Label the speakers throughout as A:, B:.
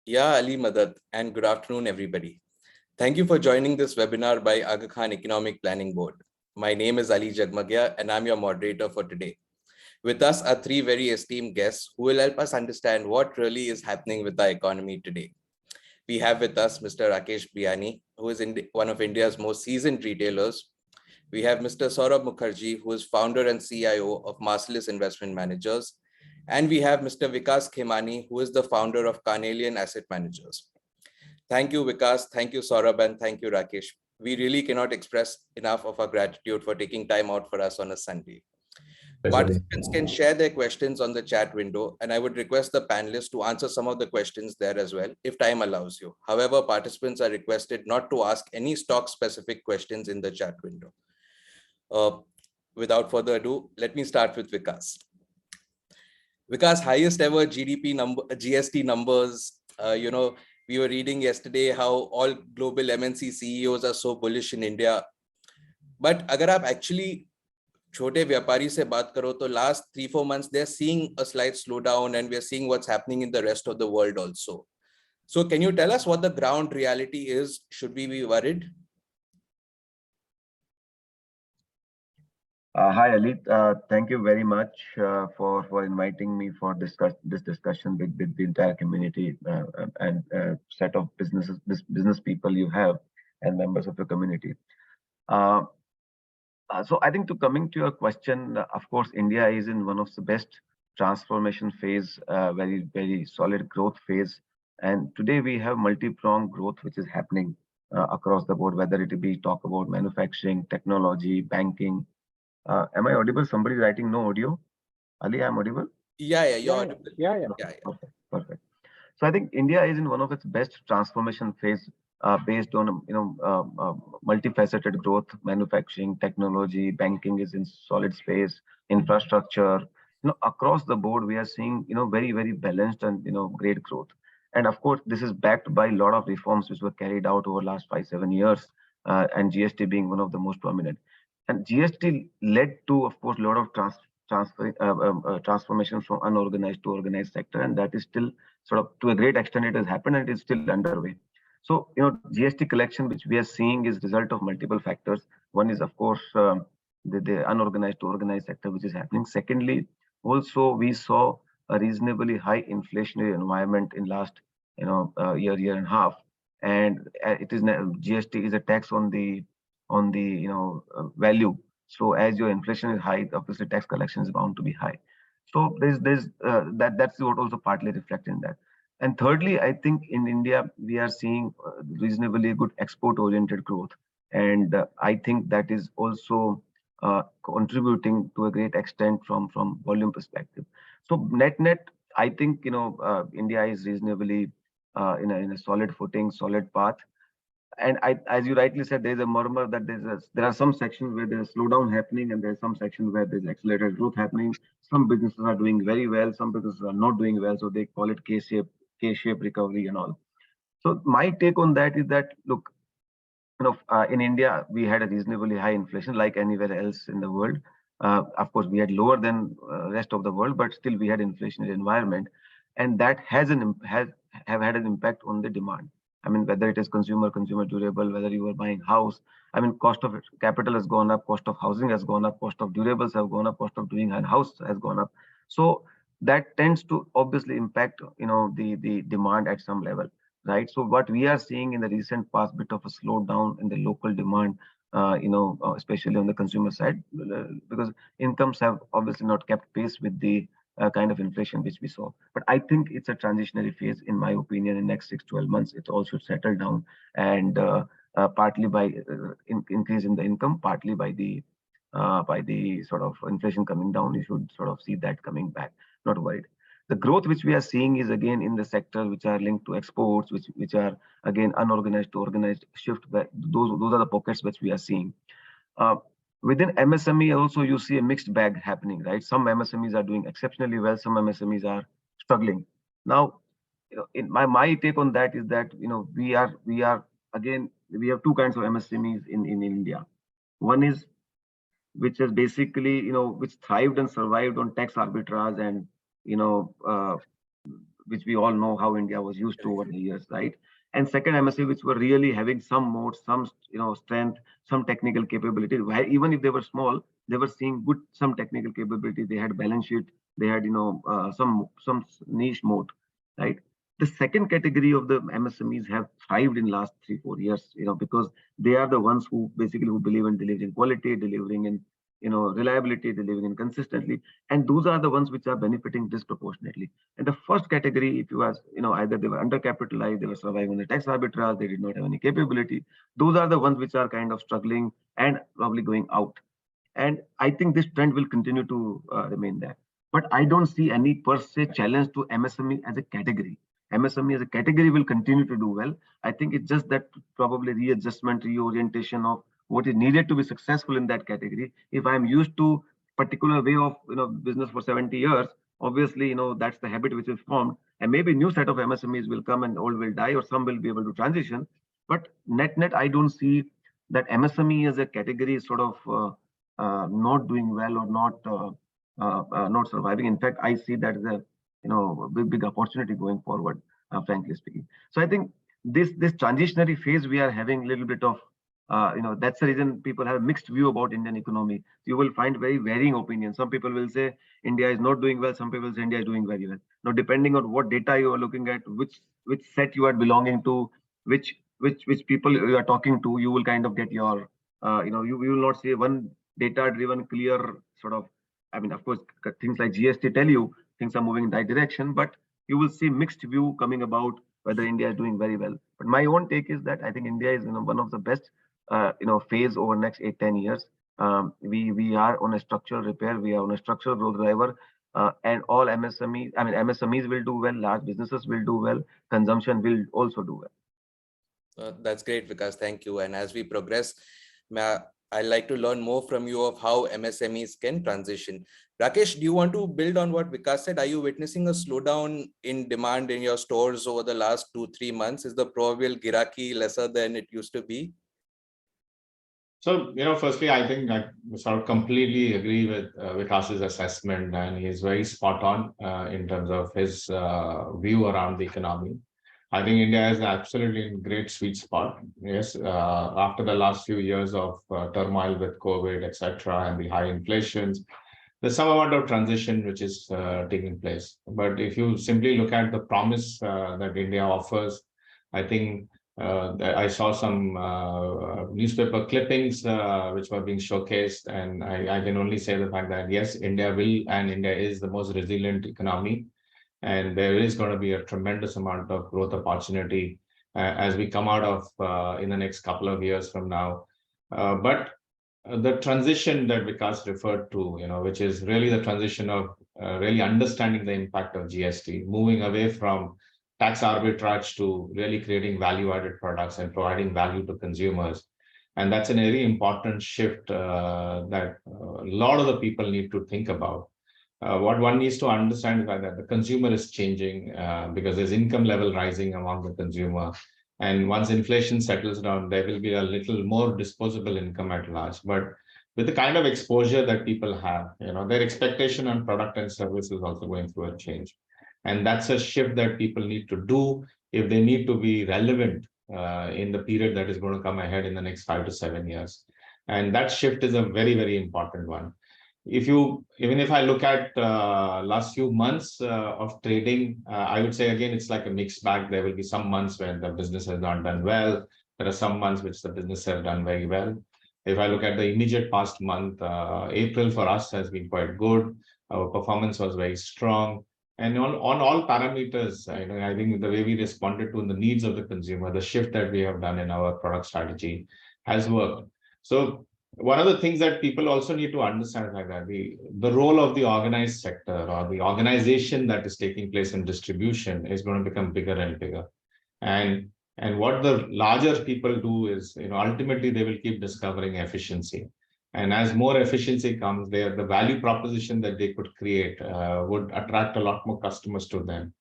A: Yeah, Ali Madad, and good afternoon, everybody. Thank you for joining this webinar by Aga Khan Economic Planning Board. My name is Ali Jagmagia, and I'm your moderator for today. With us are three very esteemed guests who will help us understand what really is happening with our economy today. We have with us Mr. AKEPB I, who is one of India's most seasoned retailers. We have Mr. Saurabh Mukherjee, who is founder and CIO of Marcellus Investment Managers. And we have Mr. Vikas Khemani, who is the founder of Carnelian Asset Managers. Thank you, Vikas. Thank you, Saurabh, and thank you, Rakesh. We really cannot express enough of our gratitude for taking time out for us on a Sunday. Participants can share their questions on the chat window, and I would request the panelists to answer some of the questions there as well, if time allows you. However, participants are requested not to ask any stock-specific questions in the chat window. Without further ado, let me start with Vikas. Vikas, highest ever GDP number, GST numbers. We were reading yesterday how all global MNC CEOs are so bullish in India. But agar aap actually छोटे व्यापारी से बात करो तो last 3-4 months they're seeing a slight slowdown, and we're seeing what's happening in the rest of the world also. So can you tell us what the ground reality is? Should we be worried?
B: Hi, Ali. Thank you very much for inviting me for this discussion with the entire community and set of business people you have and members of your community. So I think coming to your question, of course, India is in one of the best transformation phase, very solid growth phase. And today we have multi-pronged growth which is happening across the board, whether it be talk about manufacturing, technology, banking. Am I audible? Somebody writing no audio. Ali, I'm audible?
A: Yeah, you're audible.
B: Yeah. Perfect. So I think India is in one of its best transformation phase based on multifaceted growth, manufacturing, technology, banking is in solid space, infrastructure. Across the board we are seeing very balanced and great growth. And of course, this is backed by a lot of reforms which were carried out over the last 5-7 years, and GST being one of the most prominent. And GST led to, of course, a lot of transformation from unorganized to organized sector, and that is still sort of to a great extent it has happened and it is still underway. So, GST collection, which we are seeing, is result of multiple factors. One is, of course, the unorganized to organized sector, which is happening. Secondly, also we saw a reasonably high inflationary environment in last, year and a half, and it is GST is a tax on the value. So as your inflation is high, obviously tax collection is bound to be high. So that's what also partly reflected in that. And thirdly, I think in India we are seeing reasonably good export-oriented growth, and I think that is also contributing to a great extent from volume perspective. So net, I think India is reasonably in a solid footing, solid path. And as you rightly said, there's a murmur that there are some sections where there's slowdown happening, and there's some sections where there's accelerated growth happening. Some businesses are doing very well, some businesses are not doing well, so they call it K-shape recovery and all. So my take on that is that, look, in India we had a reasonably high inflation like anywhere else in the world. Of course, we had lower than rest of the world, but still we had inflationary environment, and that have had an impact on the demand. I mean, whether it is consumer durable, whether you are buying house, I mean, cost of capital has gone up, cost of housing has gone up, cost of durables have gone up, cost of doing a house has gone up. So that tends to obviously impact, the demand at some level, right? So what we are seeing in the recent past, bit of a slowdown in the local demand, especially on the consumer side, because incomes have obviously not kept pace with the kind of inflation which we saw. But I think it's a transitionary phase, in my opinion. In next 6-12 months, it all should settle down, and partly by increase in the income, partly by the sort of inflation coming down. You should sort of see that coming back. Not worried. The growth which we are seeing is again in the sectors which are linked to exports, which are again unorganized to organized shift. Those are the pockets which we are seeing. Within MSME also you see a mixed bag happening, right? Some MSMEs are doing exceptionally well, some MSMEs are struggling. Now, in my take on that is that we have two kinds of MSMEs in India. One is which is basically which thrived and survived on tax arbitrage and which we all know how India was used to over the years, right? And second MSE, which were really having some modes, some strength, some technical capability. Where even if they were small, they were seeing good some technical capability. They had balance sheet. They had some niche mode, right? The second category of the MSMEs have thrived in last 3-4 years, because they are the ones who basically who believe in delivering quality, delivering in reliability, delivering in consistently, and those are the ones which are benefiting disproportionately. And the first category, if you ask, either they were undercapitalized, they were surviving on the tax arbitrage, they did not have any capability. Those are the ones which are kind of struggling and probably going out. And I think this trend will continue to remain there. But I don't see any per se challenge to MSME as a category. MSME as a category will continue to do well. I think it's just that probably readjustment, reorientation of what is needed to be successful in that category. If I'm used to particular way of business for 70 years, obviously that's the habit which is formed, and maybe new set of MSMEs will come and old will die, or some will be able to transition. But net, I don't see that MSME as a category is sort of not doing well or not surviving. In fact, I see that as a big opportunity going forward, frankly speaking. So I think this transitionary phase we are having a little bit of that's the reason people have a mixed view about Indian economy. You will find very varying opinions. Some people will say India is not doing well. Some people say India is doing very well. Now, depending on what data you are looking at, which set you are belonging to, which people you are talking to, you will kind of get your you will not see one data driven clear sort of. I mean, of course, things like GST tell you things are moving in that direction, but you will see mixed view coming about whether India is doing very well. But my own take is that I think India is one of the best phase over next 8-10 years. We are on a structural repair. We are on a structural growth driver, and all MSMEs. I mean, MSMEs will do well. Large businesses will do well. Consumption will also do well.
A: That's great, Vikas. Thank you. And as we progress, I'd like to learn more from you of how MSMEs can transition. Rakesh, do you want to build on what Vikas said? Are you witnessing a slowdown in demand in your stores over the last 2-3 months? Is the proverbial giraki lesser than it used to be?
C: So, firstly, I think I sort of completely agree with Vikas's assessment, and he's very spot on in terms of his view around the economy. I think India is absolutely in great sweet spot. Yes, after the last few years of turmoil with COVID, etc., and the high inflations, there's some amount of transition which is taking place. But if you simply look at the promise that India offers, I think I saw some newspaper clippings which were being showcased, and I can only say the fact that yes, India is the most resilient economy. And there is going to be a tremendous amount of growth opportunity as we come out of in the next couple of years from now. But the transition that Vikas referred to, which is really the transition of really understanding the impact of GST, moving away from tax arbitrage to really creating value-added products and providing value to consumers. And that's a very important shift that a lot of the people need to think about. What one needs to understand is that the consumer is changing because there's income level rising among the consumer. And once inflation settles down, there will be a little more disposable income at large. But with the kind of exposure that people have, their expectation on product and service is also going through a change. And that's a shift that people need to do if they need to be relevant in the period that is going to come ahead in the next 5 to 7 years. And that shift is a very, very important one. Even if I look at last few months of trading, I would say, again, it's like a mixed bag. There will be some months when the business has not done well. There are some months which the business have done very well. If I look at the immediate past month, April for us has been quite good. Our performance was very strong. And on all parameters, I think the way we responded to the needs of the consumer, the shift that we have done in our product strategy has worked. So one of the things that people also need to understand is that the role of the organized sector or the organization that is taking place in distribution is going to become bigger and bigger. And what the larger people do is, ultimately they will keep discovering efficiency. And as more efficiency comes, the value proposition that they could create would attract a lot more customers to them.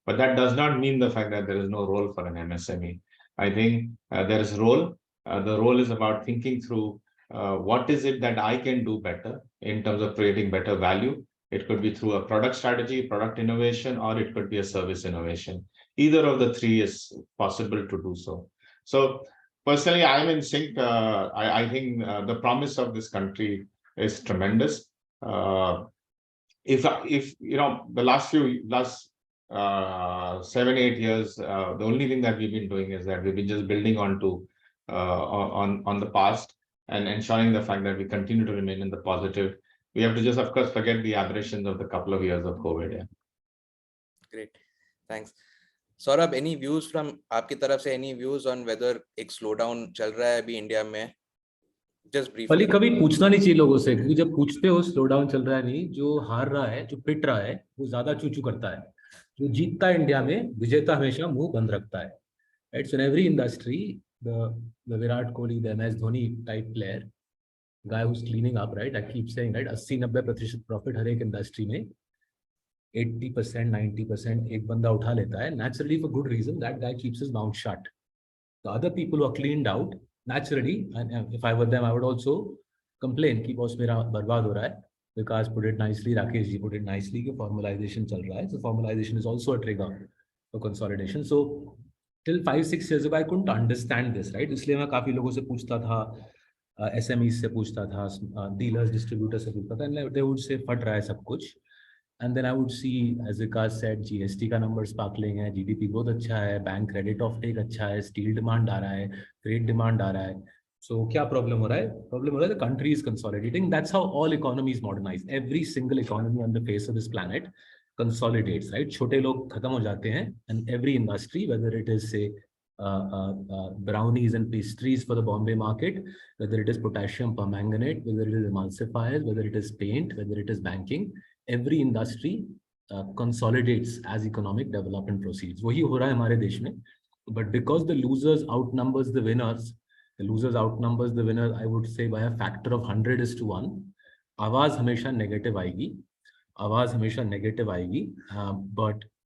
C: But that does not mean the fact that there is no role for an MSME. I think there is a role. The role is about thinking through what is it that I can do better in terms of creating better value. It could be through a product strategy, product innovation, or it could be a service innovation. Either of the three is possible to do so. So personally, I'm in sync. I think the promise of this country is tremendous. If you know, the last 7-8 years, the only thing that we've been doing is that we've been just building onto on the past and ensuring the fact that we continue to remain in the positive. We have to just, of course, forget the aberrations of the couple of years of COVID. Yeah.
A: Great, thanks. Saurabh, any views from आपकी तरफ से, any views on whether एक slowdown चल रहा है अभी India में? Just briefly.
D: कभी पूछना नहीं चाहिए लोगों से, क्योंकि जब पूछते हो स्लो डाउन चल रहा है नहीं, जो हार रहा है, जो पिट रहा है, वो ज्यादा चूचू करता है. जो जीतता है इंडिया में, विजेता हमेशा मुंह बंद रखता है. Right? So in every industry, the Virat Kohli, the MS Dhoni type player, guy who's cleaning up, right? I keep saying, right? 80-90% profit हर एक इंडस्ट्री में, 80%, 90% एक बंदा उठा लेता है. Naturally, for good reason, that guy keeps his mouth shut. The other people who are cleaned out, naturally, and if I were them, I would also complain कि boss मेरा बर्बाद हो रहा है. Vikas put it nicely, Rakesh ji put it nicely कि formalization चल रहा है. So formalization is also a trigger for consolidation. So till 5-6 years ago, I couldn't understand this, right? इसलिए मैं काफी लोगों से पूछता था, SMEs से पूछता था, dealers, distributors से पूछता था, and they would say फट रहा है सब कुछ. And then I would see, as Vikas said, GST का number sparkling है, GDP growth अच्छा है, bank credit offtake अच्छा है, steel demand आ रहा है, freight demand आ रहा है. So क्या problem हो रहा है? Problem हो रहा है, the country is consolidating. That's how all economies modernize. Every single economy on the face of this planet consolidates, right? छोटे लोग खत्म हो जाते हैं, and every industry, whether it is say brownies and pastries for the Bombay market, whether it is potassium permanganate, whether it is emulsifiers, whether it is paint, whether it is banking, every industry consolidates as economic development proceeds. वही हो रहा है हमारे देश में. But because the losers outnumbers the winners, I would say by a factor of 100:1, आवाज हमेशा negative आएगी.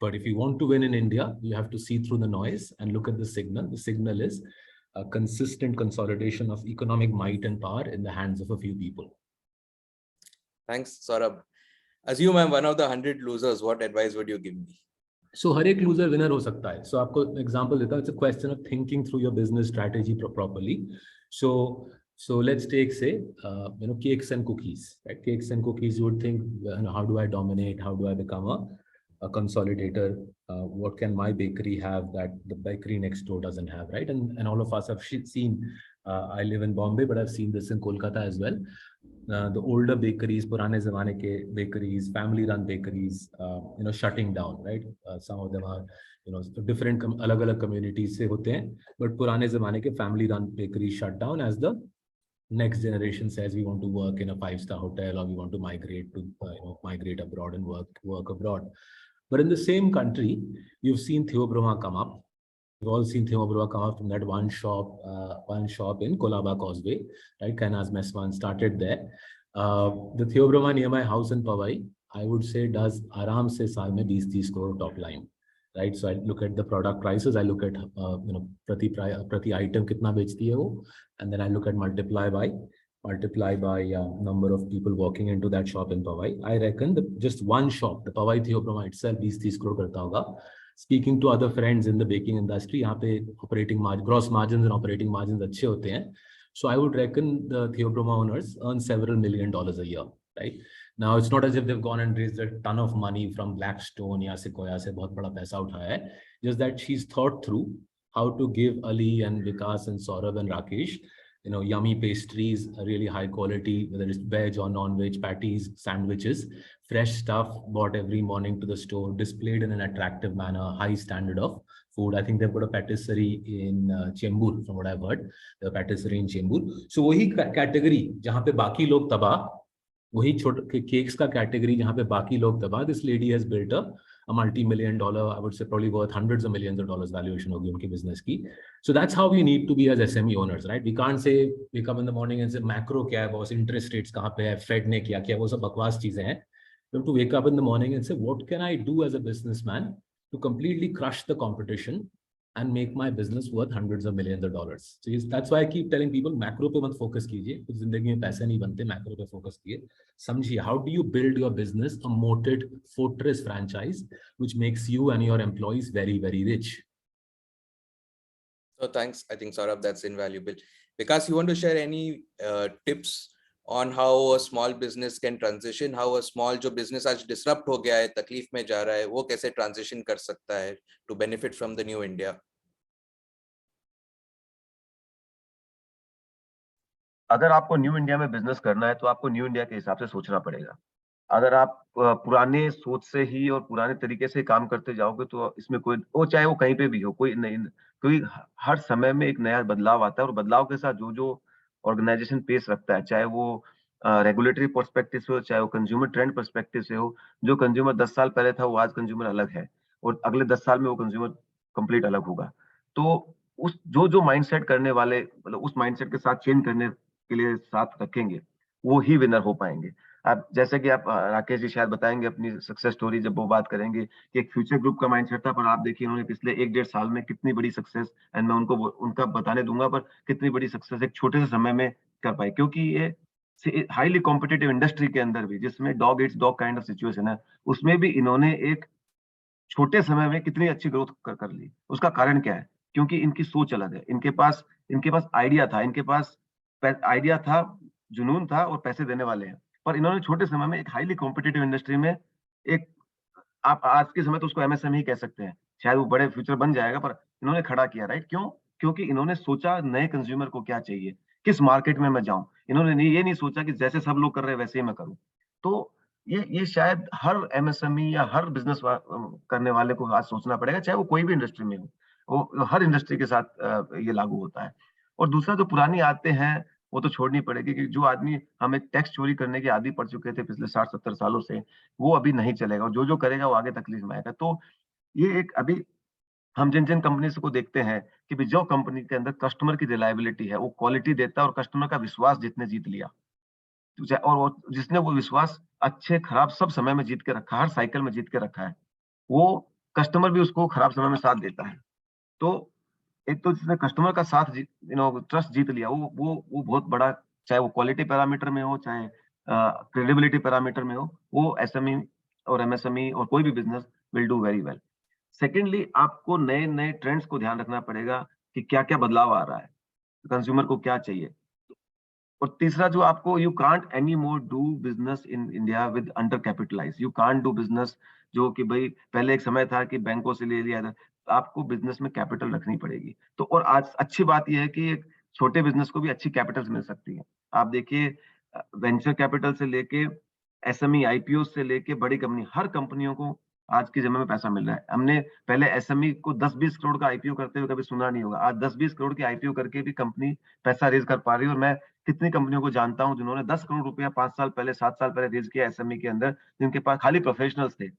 D: But if you want to win in India, you have to see through the noise and look at the signal. The signal is a consistent consolidation of economic might and power in the hands of a few people.
A: Thanks, Saurabh. Assume I'm one of the 100 losers. What advice would you give me?
D: So हर एक loser winner हो सकता है. So आपको example देता हूँ. It's a question of thinking through your business strategy properly. So let's take, say, cakes and cookies. Right? Cakes and cookies, you would think, how do I dominate? How do I become a consolidator? What can my bakery have that the bakery next door doesn't have, right? And all of us have seen, I live in Bombay, but I've seen this in Kolkata as well. The older bakeries, purane zamane ke bakeries, family-run bakeries, shutting down, right? Some of them are, different alag-alag communities se hote hain, but purane zamane ke family-run bakeries shut down as the next generation says we want to work in a 5-star hotel, or we want to migrate to migrate abroad and work abroad. But in the same country, you've seen Theobroma come up. We've all seen Theobroma come up from that one shop in Colaba Causeway, right? Kainaz Meswan started there. The Theobroma near my house in Powai, I would say, does aram se saal mein 20-30 crore top line, right? So I look at the product prices, I look at prati item kitna bechti hai wo, and then I look at multiply by number of people walking into that shop in Powai. I reckon just one shop, the Powai Theobroma itself, 20-30 crore karta hoga. Speaking to other friends in the baking industry, यहाँ पे operating margin, gross margins and operating margins अच्छे होते हैं. So I would reckon the Theobroma owners earn several $1 million a year, right? Now it's not as if they've gone and raised a ton of money from Blackstone या Sequoia से बहुत बड़ा पैसा उठाया है. Just that she's thought through how to give Ali and Vikas and Saurabh and Rakesh, yummy pastries, really high quality, whether it's veg or non-veg, patties, sandwiches, fresh stuff bought every morning to the store, displayed in an attractive manner, high standard of food. I think they've got a patisserie in Chembur, from what I've heard, the patisserie in Chembur. So वही category जहाँ पे बाकी लोग तबाह, वही छोटे cakes का category जहाँ पे बाकी लोग तबाह, this lady has built a multi-million dollar, I would say probably worth hundreds of millions of dollars valuation होगी उनकी business की. So that's how we need to be as SME owners, right? We can't say, wake up in the morning and say, macro क्या है, boss, interest rates कहाँ पे है, Fed ने क्या किया, वो सब बकवास चीजें हैं. You have to wake up in the morning and say, what can I do as a businessman to completely crush the competition and make my business worth hundreds of millions of dollars. So that's why I keep telling people macro पे मत focus कीजिए, कुछ जिंदगी में पैसे नहीं बनते, macro पे focus कीजिए. समझिए how do you build your business a moated fortress franchise which makes you and your employees very, very rich.
A: So thanks. I think Saurabh, that's invaluable. Vikas, you want to share any tips on how a small business can transition, how a small जो business आज disrupt हो गया है, तकलीफ में जा रहा है, वो कैसे transition कर सकता है to benefit from the new India?
B: अगर आपको न्यू इंडिया में बिजनेस करना है तो आपको न्यू इंडिया के हिसाब से सोचना पड़ेगा. अगर आप पुराने सोच से ही और पुराने तरीके से काम करते जाओगे तो इसमें कोई, वो चाहे वो कहीं पे भी हो, कोई नहीं, क्योंकि हर समय में एक नया बदलाव आता है और बदलाव के साथ जो जो ऑर्गेनाइजेशन पेश रखता है, चाहे वो रेगुलेटरी पर्सपेक्टिव से हो, चाहे वो कंज्यूमर ट्रेंड पर्सपेक्टिव से हो, जो कंज्यूमर 10 साल पहले था वो आज कंज्यूमर अलग है और अगले 10 साल में वो कंज्यूमर कंप्लीट अलग होगा. तो उस जो माइंडसेट करने वाले, मतलब उस माइंडसेट के साथ चेंज करने के लिए साथ रखेंगे, वो ही विनर हो पाएंगे. आप जैसे कि आप राकेश जी शायद बताएंगे अपनी सक्सेस स्टोरी जब वो बात करेंगे कि एक फ्यूचर ग्रुप का माइंडसेट था, पर आप देखिए उन्होंने पिछले 1-1.5 साल में कितनी बड़ी सक्सेस, एंड मैं उनको उनका बताने दूंगा, पर कितनी बड़ी सक्सेस एक छोटे से समय में कर पाई, क्योंकि ये हाईली कॉम्पिटिटिव इंडस्ट्री के अंदर भी, जिसमें dog Yeats dog kind of situation है, उसमें भी इन्होंने एक छोटे समय में कितनी अच्छी ग्रोथ कर ली. उसका कारण क्या है? क्योंकि इनकी सोच अलग है. इनके पास आइडिया था, इनके पास आइडिया था, जुनून था और पैसे देने वाले हैं, पर इन्होंने छोटे समय में एक हाईली कॉम्पिटिटिव इंडस्ट्री में एक, आप आज के समय तो उसको एमएसएमई कह सकते हैं, शायद वो बड़े फ्यूचर बन जाएगा, पर इन्होंने खड़ा किया. राइट? क्यों? क्योंकि इन्होंने सोचा नए कंज्यूमर को क्या चाहिए, किस मार्केट में मैं जाऊं. इन्होंने ये नहीं सोचा कि जैसे सब लोग कर रहे हैं वैसे ही मैं करूं. तो ये शायद हर एमएसएमई या हर बिजनेस करने वाले को आज सोचना पड़ेगा, चाहे वो कोई भी इंडस्ट्री में हो. वो हर इंडस्ट्री के साथ ये लागू होता है. और दूसरा, जो पुरानी आदतें हैं वो तो छोड़नी पड़ेगी, कि जो आदमी हमें टैक्स चोरी करने की आदी पड़ चुके थे पिछले 60-70 सालों से, वो अभी नहीं चलेगा, और जो करेगा वो आगे तकलीफ में आएगा. तो ये एक, अभी हम जिन कंपनीज को देखते हैं कि भी जो कंपनी के अंदर कस्टमर की रिलायबिलिटी है, वो क्वालिटी देता है और कस्टमर का विश्वास जितने जीत लिया, और जिसने वो विश्वास अच्छे खराब सब समय में जीत के रखा, हर साइकिल में जीत के रखा है, वो कस्टमर भी उसको खराब समय में साथ देता है. तो एक तो जिसने कस्टमर का साथ ट्रस्ट जीत लिया, वो बहुत बड़ा, चाहे वो क्वालिटी पैरामीटर में हो, चाहे क्रेडिबिलिटी पैरामीटर में हो, वो एसएमई और एमएसएमई और कोई भी business will do very well. Secondly, आपको नए नए ट्रेंड्स को ध्यान रखना पड़ेगा कि क्या क्या बदलाव आ रहा है, कंज्यूमर को क्या चाहिए. और तीसरा, जो आपको, you can't any more do business in India with under capitalize. You can't do business जो कि भाई पहले एक समय था कि बैंकों से ले लिया था, आपको बिजनेस में कैपिटल रखनी पड़ेगी. तो और आज अच्छी बात यह है कि एक छोटे बिजनेस को भी अच्छी कैपिटल मिल सकती है. आप देखिए, वेंचर कैपिटल से लेके एसएमई आईपीओ से लेके बड़ी कंपनी, हर कंपनियों को आज के समय में पैसा मिल रहा है. हमने पहले एसएमई को 10-20 करोड़ का आईपीओ करते हुए कभी सुना नहीं होगा. आज 10-20 करोड़ के आईपीओ करके भी कंपनी पैसा रेज कर पा रही है. और मैं कितनी कंपनियों को जानता हूं जिन्होंने 10 करोड़ रुपया 5 साल पहले, 7 साल पहले रेज किया एसएमई के अंदर, जिनके पास खाली प्रोफेशनल्स थे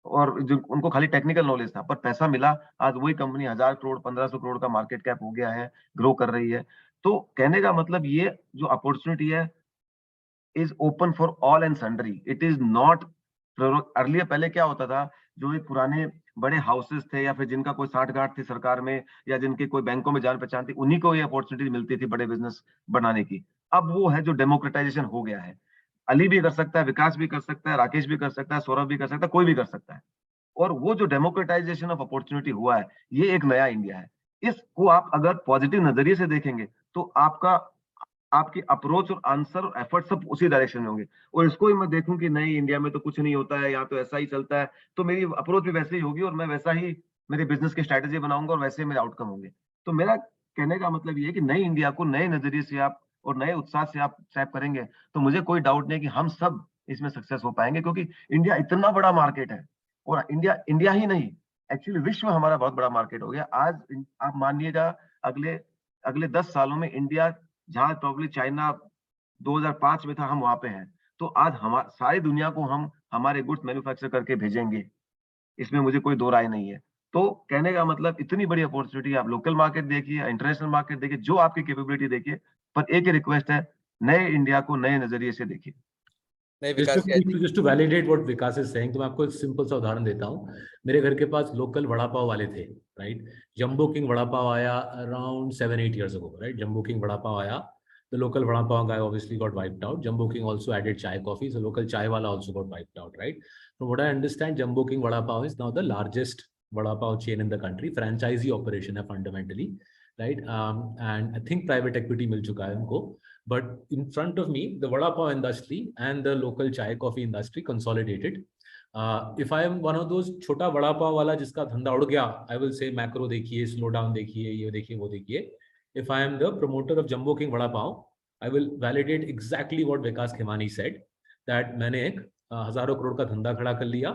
B: और जो उनको खाली टेक्निकल नॉलेज था, पर पैसा मिला. आज वही कंपनी 1000 करोड़ 1500 करोड़ का मार्केट कैप हो गया है, ग्रो कर रही है. तो कहने का मतलब, ये जो अपॉर्चुनिटी है is open for all and sundry. It is not earlier. पहले क्या होता था, जो एक पुराने बड़े हाउसेस थे या फिर जिनका कोई साठगांठ थी सरकार में, या जिनके कोई बैंकों में जान पहचान थी, उन्हीं को ये अपॉर्चुनिटी मिलती थी बड़े बिजनेस बनाने की. अब वो है जो डेमोक्रेटाइजेशन हो गया है. अली भी कर सकता है, विकास भी कर सकता है, राकेश भी कर सकता है, सौरभ भी कर सकता है, कोई भी कर सकता है. और वो जो डेमोक्रेटाइजेशन ऑफ अपॉर्चुनिटी हुआ है, ये एक नया इंडिया है. इसको आप अगर पॉजिटिव नजरिए से देखेंगे तो आपकी अप्रोच और आंसर और एफर्ट सब उसी डायरेक्शन में होंगे. और इसको ही मैं देखूं कि नहीं, इंडिया में तो कुछ नहीं होता है, यहाँ तो ऐसा ही चलता है, तो मेरी अप्रोच भी वैसे ही होगी और मैं वैसा ही मेरे बिजनेस की स्ट्रैटेजी बनाऊंगा और वैसे मेरे आउटकम होंगे. तो मेरा कहने का मतलब ये है कि नई इंडिया को नए नजरिए से आप और नए उत्साह से आप टैप करेंगे तो मुझे कोई डाउट नहीं कि हम सब इसमें सक्सेस हो पाएंगे, क्योंकि इंडिया इतना बड़ा मार्केट है. और इंडिया ही नहीं, एक्चुअली विश्व हमारा बहुत बड़ा मार्केट हो गया. आज आप मानिएगा, अगले अगले 10 सालों में इंडिया, जहां प्रॉब्ली चाइना 2005 में था, हम वहां पे हैं. तो आज हम सारी दुनिया को हम हमारे गुड्स मैन्युफैक्चर करके भेजेंगे, इसमें मुझे कोई दो राय नहीं है. तो कहने का मतलब, इतनी बड़ी अपॉर्चुनिटी, आप लोकल मार्केट देखिए, इंटरनेशनल मार्केट देखिए, जो आपकी कैपेबिलिटी देखिए, पर एक ही रिक्वेस्ट है, नए इंडिया को नए नजरिए से देखिए.
A: नहीं विकास
D: Just to validate what Vikas is saying, तो मैं आपको एक सिंपल सा उदाहरण देता हूँ. मेरे घर के पास लोकल वड़ा पाव वाले थे, right. Jumbo King vada pav आया around 7-8 years ago, right. Jumbo King vada pav आया. The local vada pav guy obviously got wiped out. Jumbo King also added chai coffee, so local chai wala also got wiped out, right? From what I understand, Jumbo King vada pav is now the largest vada pav chain in the country. Franchisee operation है fundamentally, right? And I think private equity मिल चुका है उनको. But in front of me, the vada pav industry and the local chai coffee industry consolidated. If I am one of those छोटा vada pav वाला जिसका धंधा उड़ गया, I will say macro देखिए, slow down देखिए, ये देखिए, वो देखिए. If I am the promoter of Jumbo King Vada Pav, I will validate exactly what Vikas Khemani said, that मैंने एक हजारों करोड़ का धंधा खड़ा कर लिया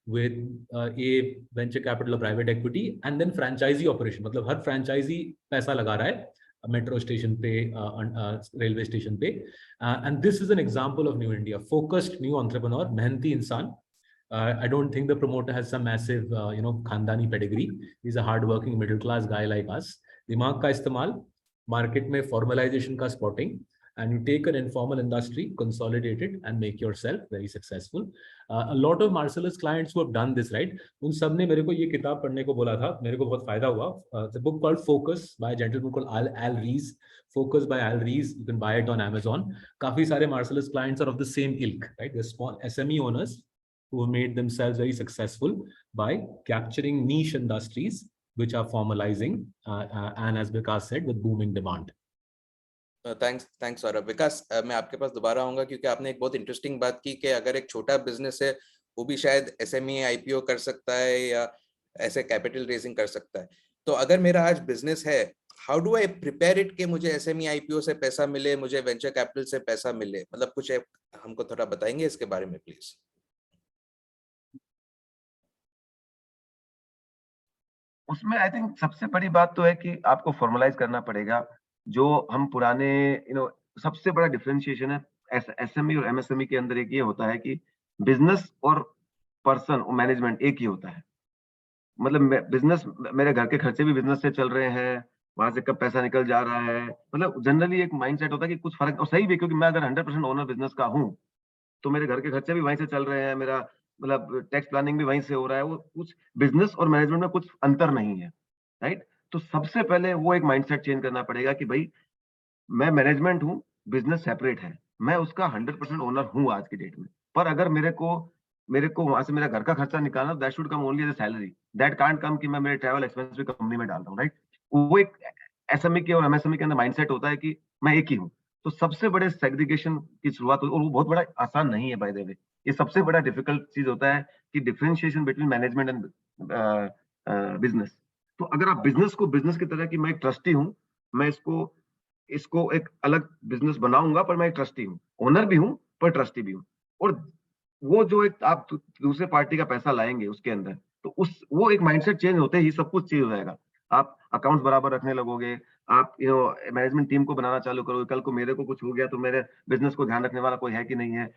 D: with a venture capital of private equity and then franchisee operation. मतलब हर franchisee पैसा लगा रहा है मेट्रो स्टेशन पे, रेलवे स्टेशन पे. And this is an example of New India, focused new entrepreneur, मेहनती इंसान. I don't think the promoter has some massive, खानदानी pedigree. He's a hardworking middle class guy like us. दिमाग का इस्तेमाल, market में formalisation का spotting, and you take an informal industry, consolidate it and make yourself very successful. A lot of Marcellus clients who have done this, right? उन सब ने मेरे को ये किताब पढ़ने को बोला था, मेरे को बहुत फायदा हुआ. The book called Focus by a gentleman called Al Ries. Focus by Al Ries. You can buy it on Amazon. काफी सारे Marcellus clients are of the same ilk, right? They're small SME owners who have made themselves very successful by capturing niche industries which are formalizing, and as Vikas said, with booming demand.
A: Thanks Saurabh. Vikas, मैं आपके पास दोबारा आऊंगा क्योंकि आपने एक बहुत interesting बात की कि अगर एक छोटा बिजनेस है वो भी शायद एसएमई आईपीओ कर सकता है या ऐसे कैपिटल रेजिंग कर सकता है. तो अगर मेरा आज बिजनेस है, how do I prepare it कि मुझे एसएमई आईपीओ से पैसा मिले, मुझे वेंचर कैपिटल से पैसा मिले? मतलब कुछ हमको थोड़ा बताएंगे इसके बारे में प्लीज.
B: उसमें आई थिंक सबसे बड़ी बात तो है कि आपको फॉर्मलाइज करना पड़ेगा. जो हम पुराने सबसे बड़ा डिफरेंशिएशन है एसएमई और एमएसएमई के अंदर एक ये होता है कि बिजनेस और पर्सन और मैनेजमेंट एक ही होता है. मतलब बिजनेस, मेरे घर के खर्चे भी बिजनेस से चल रहे हैं, वहां से कब पैसा निकल जा रहा है. मतलब जनरली एक माइंडसेट होता है कि कुछ फर्क, और सही भी, क्योंकि मैं अगर 100% ओनर बिजनेस का हूँ तो मेरे घर के खर्चे भी वहीं से चल रहे हैं, मेरा मतलब टैक्स प्लानिंग भी वहीं से हो रहा है. वो कुछ बिजनेस और मैनेजमेंट में कुछ अंतर नहीं है, राइट. तो सबसे पहले वो एक माइंडसेट चेंज करना पड़ेगा कि भाई मैं मैनेजमेंट हूँ, बिजनेस सेपरेट है, मैं उसका 100% ओनर हूँ आज की डेट में. पर अगर मेरे को वहां से मेरा घर का खर्चा निकालना, that should come only as a salary. That can't come कि मैं मेरे ट्रैवल एक्सपेंस भी कंपनी में डाल रहा हूँ, राइट. वो एक एसएमई के और एमएसएमई के अंदर माइंडसेट होता है कि मैं एक ही हूँ. तो सबसे बड़े सेग्रीगेशन की शुरुआत, और वो बहुत बड़ा आसान नहीं है बाय द वे. ये सबसे बड़ा डिफिकल्ट चीज होता है कि differentiation between management and business. तो अगर आप बिजनेस को बिजनेस की तरह कि मैं एक ट्रस्टी हूँ, मैं इसको एक अलग बिजनेस बनाऊंगा, पर मैं एक ट्रस्टी हूँ, ओनर भी हूँ पर ट्रस्टी भी हूँ. और वो जो एक आप दूसरे पार्टी का पैसा लाएंगे उसके अंदर, तो वो एक माइंडसेट चेंज होते ही सब कुछ चेंज हो जाएगा. आप अकाउंट्स बराबर रखने लगोगे, आप मैनेजमेंट टीम को बनाना चालू करोगे. कल को मेरे को कुछ हो गया तो मेरे बिजनेस को ध्यान रखने वाला कोई है कि नहीं है,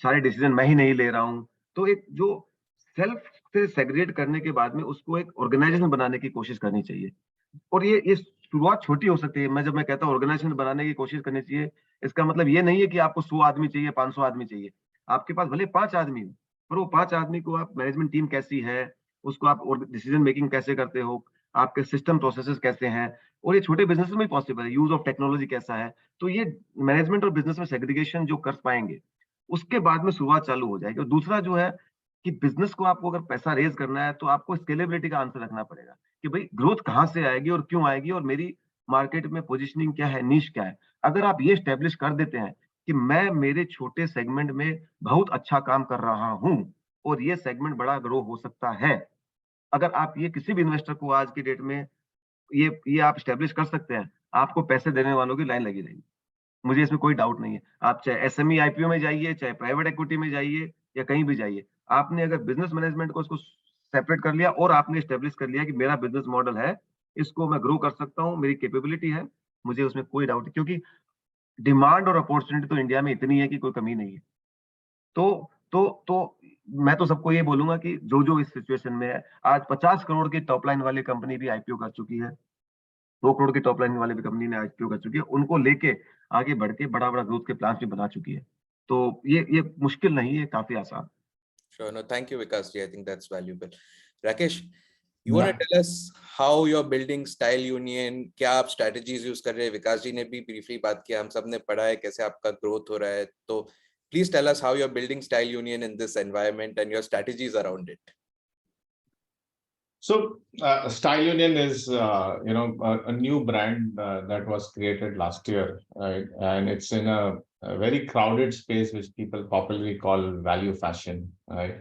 B: सारे डिसीजन मैं ही नहीं ले रहा हूँ. तो एक जो सेल्फ से सेग्रीगेट करने के बाद में उसको एक ऑर्गेनाइजेशन बनाने की कोशिश करनी चाहिए. और ये शुरुआत छोटी हो सकती है. जब मैं कहता हूँ ऑर्गेनाइजेशन बनाने की कोशिश करनी चाहिए, इसका मतलब ये नहीं है कि आपको 100 आदमी चाहिए, 500 आदमी चाहिए. आपके पास भले 5 आदमी हो, पर वो 5 आदमी को आप मैनेजमेंट टीम कैसी है, उसको आप डिसीजन मेकिंग कैसे करते हो, आपके सिस्टम प्रोसेसेस कैसे हैं, और ये छोटे बिजनेस में पॉसिबल है, यूज ऑफ टेक्नोलॉजी कैसा है. तो ये मैनेजमेंट और बिजनेस में सेग्रीगेशन जो कर पाएंगे, उसके बाद में शुरुआत चालू हो जाएगी. और दूसरा जो है कि बिजनेस को आपको अगर पैसा रेज करना है तो आपको स्केलेबिलिटी का आंसर रखना पड़ेगा कि भाई ग्रोथ कहाँ से आएगी और क्यों आएगी, और मेरी मार्केट में पोजीशनिंग क्या है, नीश क्या है. अगर आप ये स्टैब्लिश कर देते हैं कि मैं मेरे छोटे सेगमेंट में बहुत अच्छा काम कर रहा हूं और ये सेगमेंट बड़ा ग्रो हो सकता है, अगर आप ये किसी भी इन्वेस्टर को आज की डेट में ये आप स्टैब्लिश कर सकते हैं, आपको पैसे देने वालों की लाइन लगी रहेगी. मुझे इसमें कोई डाउट नहीं है. आप चाहे एसएमई आईपीओ में जाइए, चाहे प्राइवेट इक्विटी में जाइए, या कहीं भी जाइए, आपने अगर बिजनेस मैनेजमेंट को इसको सेपरेट कर लिया और आपने स्टेब्लिश कर लिया कि मेरा बिजनेस मॉडल है, इसको मैं ग्रो कर सकता हूँ, मेरी कैपेबिलिटी है, मुझे उसमें कोई डाउट नहीं. क्योंकि डिमांड और अपॉर्चुनिटी तो इंडिया में इतनी है कि कोई कमी नहीं है. तो मैं तो सबको ये बोलूंगा कि जो इस सिचुएशन में है, आज 50 करोड़ की टॉप लाइन वाली कंपनी भी आईपीओ कर चुकी है, 2 करोड़ की टॉप लाइन वाली भी कंपनी ने आईपीओ कर चुकी है, उनको लेके आगे बढ़ के बड़ा ग्रोथ के प्लान भी बना चुकी है. तो ये मुश्किल नहीं है, काफी आसान।
A: Sure. No, thank you, Vikas ji. I think that's valuable. Rakesh, you want to tell us how you're building Style Union? क्या आप strategies use कर रहे हैं? विकास जी ने भी briefly बात किया, हम सब ने पढ़ा है कैसे आपका growth हो रहा है. तो please tell us how you're building Style Union in this environment and your strategies around it.
C: So Style Union is, a new brand that was created last year, right? And it's in a very crowded space, which people popularly call value fashion, right?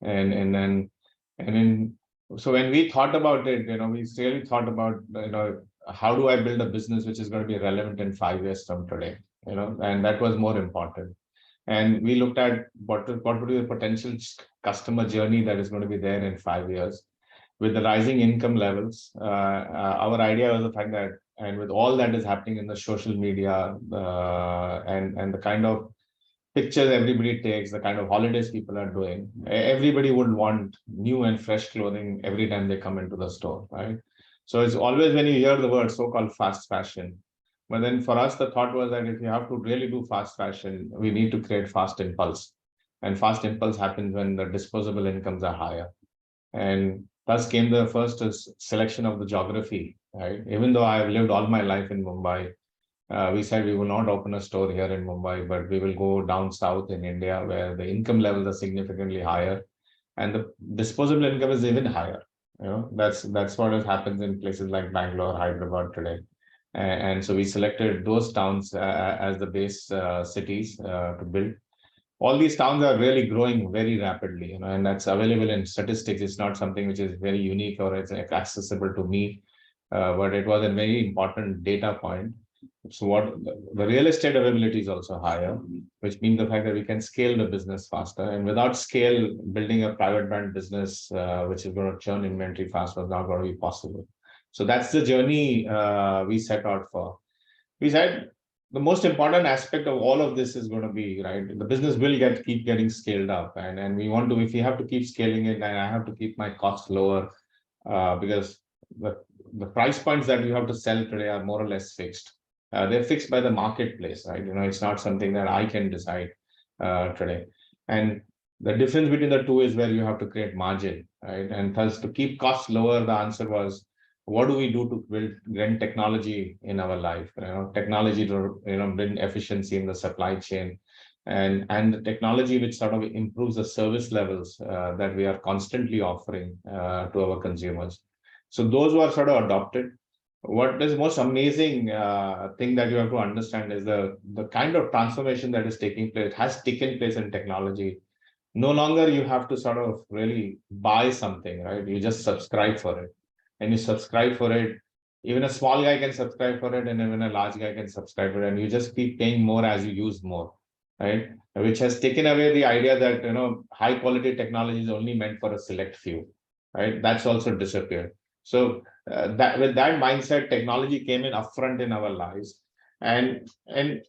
C: And then, and then, so when we thought about it, we really thought about, how do I build a business which is going to be relevant in 5 years from today, and that was more important. And we looked at what would be the potential customer journey that is going to be there in 5 years. With the rising income levels, our idea was the fact that, and with all that is happening in the social media, and the kind of pictures everybody takes, the kind of holidays people are doing, everybody would want new and fresh clothing every time they come into the store, right? So it's always when you hear the word so-called fast fashion. But then for us, the thought was that if you have to really do fast fashion, we need to create fast impulse. And fast impulse happens when the disposable incomes are higher. And thus came the first selection of the geography, right? Even though I have lived all my life in Mumbai, we said we will not open a store here in Mumbai, but we will go down south in India where the income levels are significantly higher and the disposable income is even higher. That's what has happened in places like Bangalore, Hyderabad today. And so we selected those towns as the base cities to build. All these towns are really growing very rapidly, and that's available in statistics. It's not something which is very unique or it's accessible to me, but it was a very important data point. So what the real estate availability is also higher, which means the fact that we can scale the business faster. And without scale, building a private brand business, which is going to churn inventory fast, was not going to be possible. So that's the journey we set out for. We said the most important aspect of all of this is going to be, right, the business will keep getting scaled up, and we want to, if we have to keep scaling it, and I have to keep my costs lower, because the price points that you have to sell today are more or less fixed. They're fixed by the marketplace, right? It's not something that I can decide today. And the difference between the two is where you have to create margin, right? And thus to keep costs lower, the answer was, what do we do to build technology in our life? Technology to bring efficiency in the supply chain, and the technology which sort of improves the service levels that we are constantly offering to our consumers. So those were sort of adopted. What is most amazing thing that you have to understand is the kind of transformation that is taking place, has taken place in technology. No longer you have to sort of really buy something, right? You just subscribe for it. And you subscribe for it. Even a small guy can subscribe for it, and even a large guy can subscribe for it. And you just keep paying more as you use more, right? Which has taken away the idea that high quality technology is only meant for a select few, right? That's also disappeared. So that with that mindset, technology came in upfront in our lives, and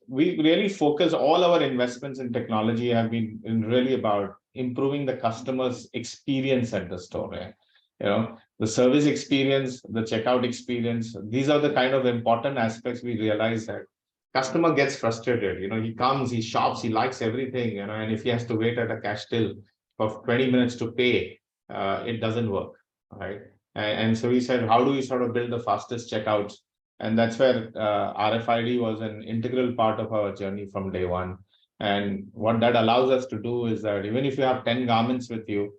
C: we really focus all our investments in technology have been really about improving the customer's experience at the store. Right? The service experience, the checkout experience, these are the kind of important aspects we realize that customer gets frustrated. He comes, he shops, he likes everything, and if he has to wait at a cash till for 20 minutes to pay, it doesn't work, right? And so we said, how do we sort of build the fastest checkouts? And that's where RFID was an integral part of our journey from day one. And what that allows us to do is that even if you have 10 garments with you,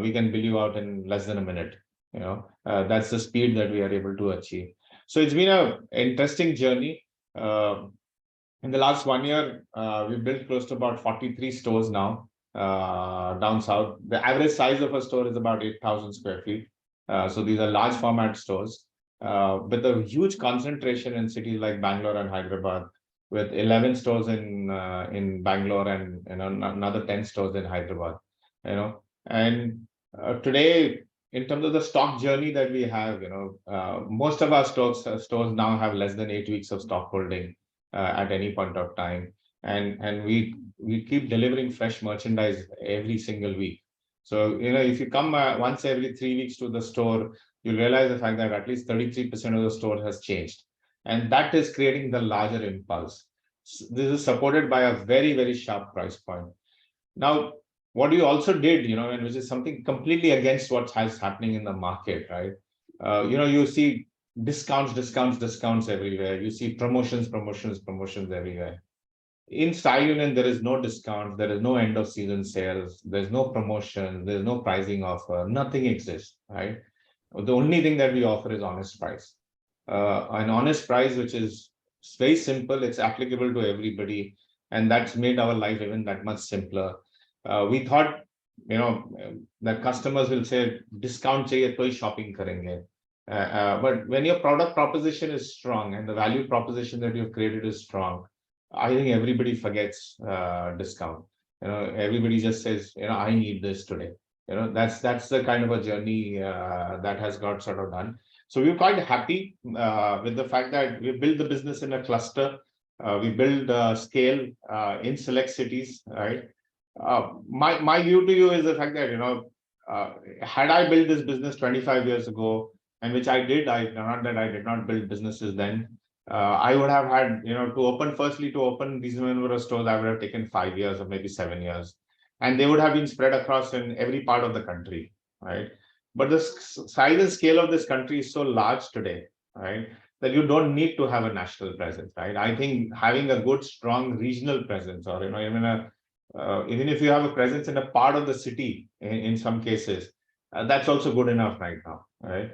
C: we can bill you out in less than a minute. That's the speed that we are able to achieve. So it's been an interesting journey. In the last 1 year, we built close to about 43 stores now down south. The average size of a store is about 8,000 square feet. So these are large format stores with a huge concentration in cities like Bangalore and Hyderabad, with 11 stores in Bangalore and another 10 stores in Hyderabad. And today, in terms of the stock journey that we have, most of our stores now have less than 8 weeks of stock holding at any point of time, and we keep delivering fresh merchandise every single week. So if you come once every 3 weeks to the store, you realize the fact that at least 33% of the store has changed, and that is creating the larger impulse. this is supported by a very, very sharp price point. Now, what you also did, and which is something completely against what has happening in the market, right? You see discounts everywhere. You see promotions everywhere. In Style Union, there is no discount, there is no end of season sales, there's no promotion, there's no pricing offer, nothing exists, right? The only thing that we offer is honest price. An honest price, which is very simple, it's applicable to everybody, and that's made our life even that much simpler. We thought, that customers will say, discount chahiye toh hi shopping karenge. But when your product proposition is strong and the value proposition that you've created is strong, I think everybody forgets discount. Everybody just says, I need this today. That's the kind of a journey that has got sort of done. So we're quite happy with the fact that we build the business in a cluster. We build scale in select cities, right? My view to you is the fact that, had I built this business 25 years ago, and which I did, not that I did not build businesses then, I would have had, to open these number of stores, I would have taken 5 years or maybe 7 years. And they would have been spread across in every part of the country, right? But the size and scale of this country is so large today, right, that you don't need to have a national presence, right? I think having a good, strong regional presence, or even if you have a presence in a part of the city, in some cases, that's also good enough right now, right?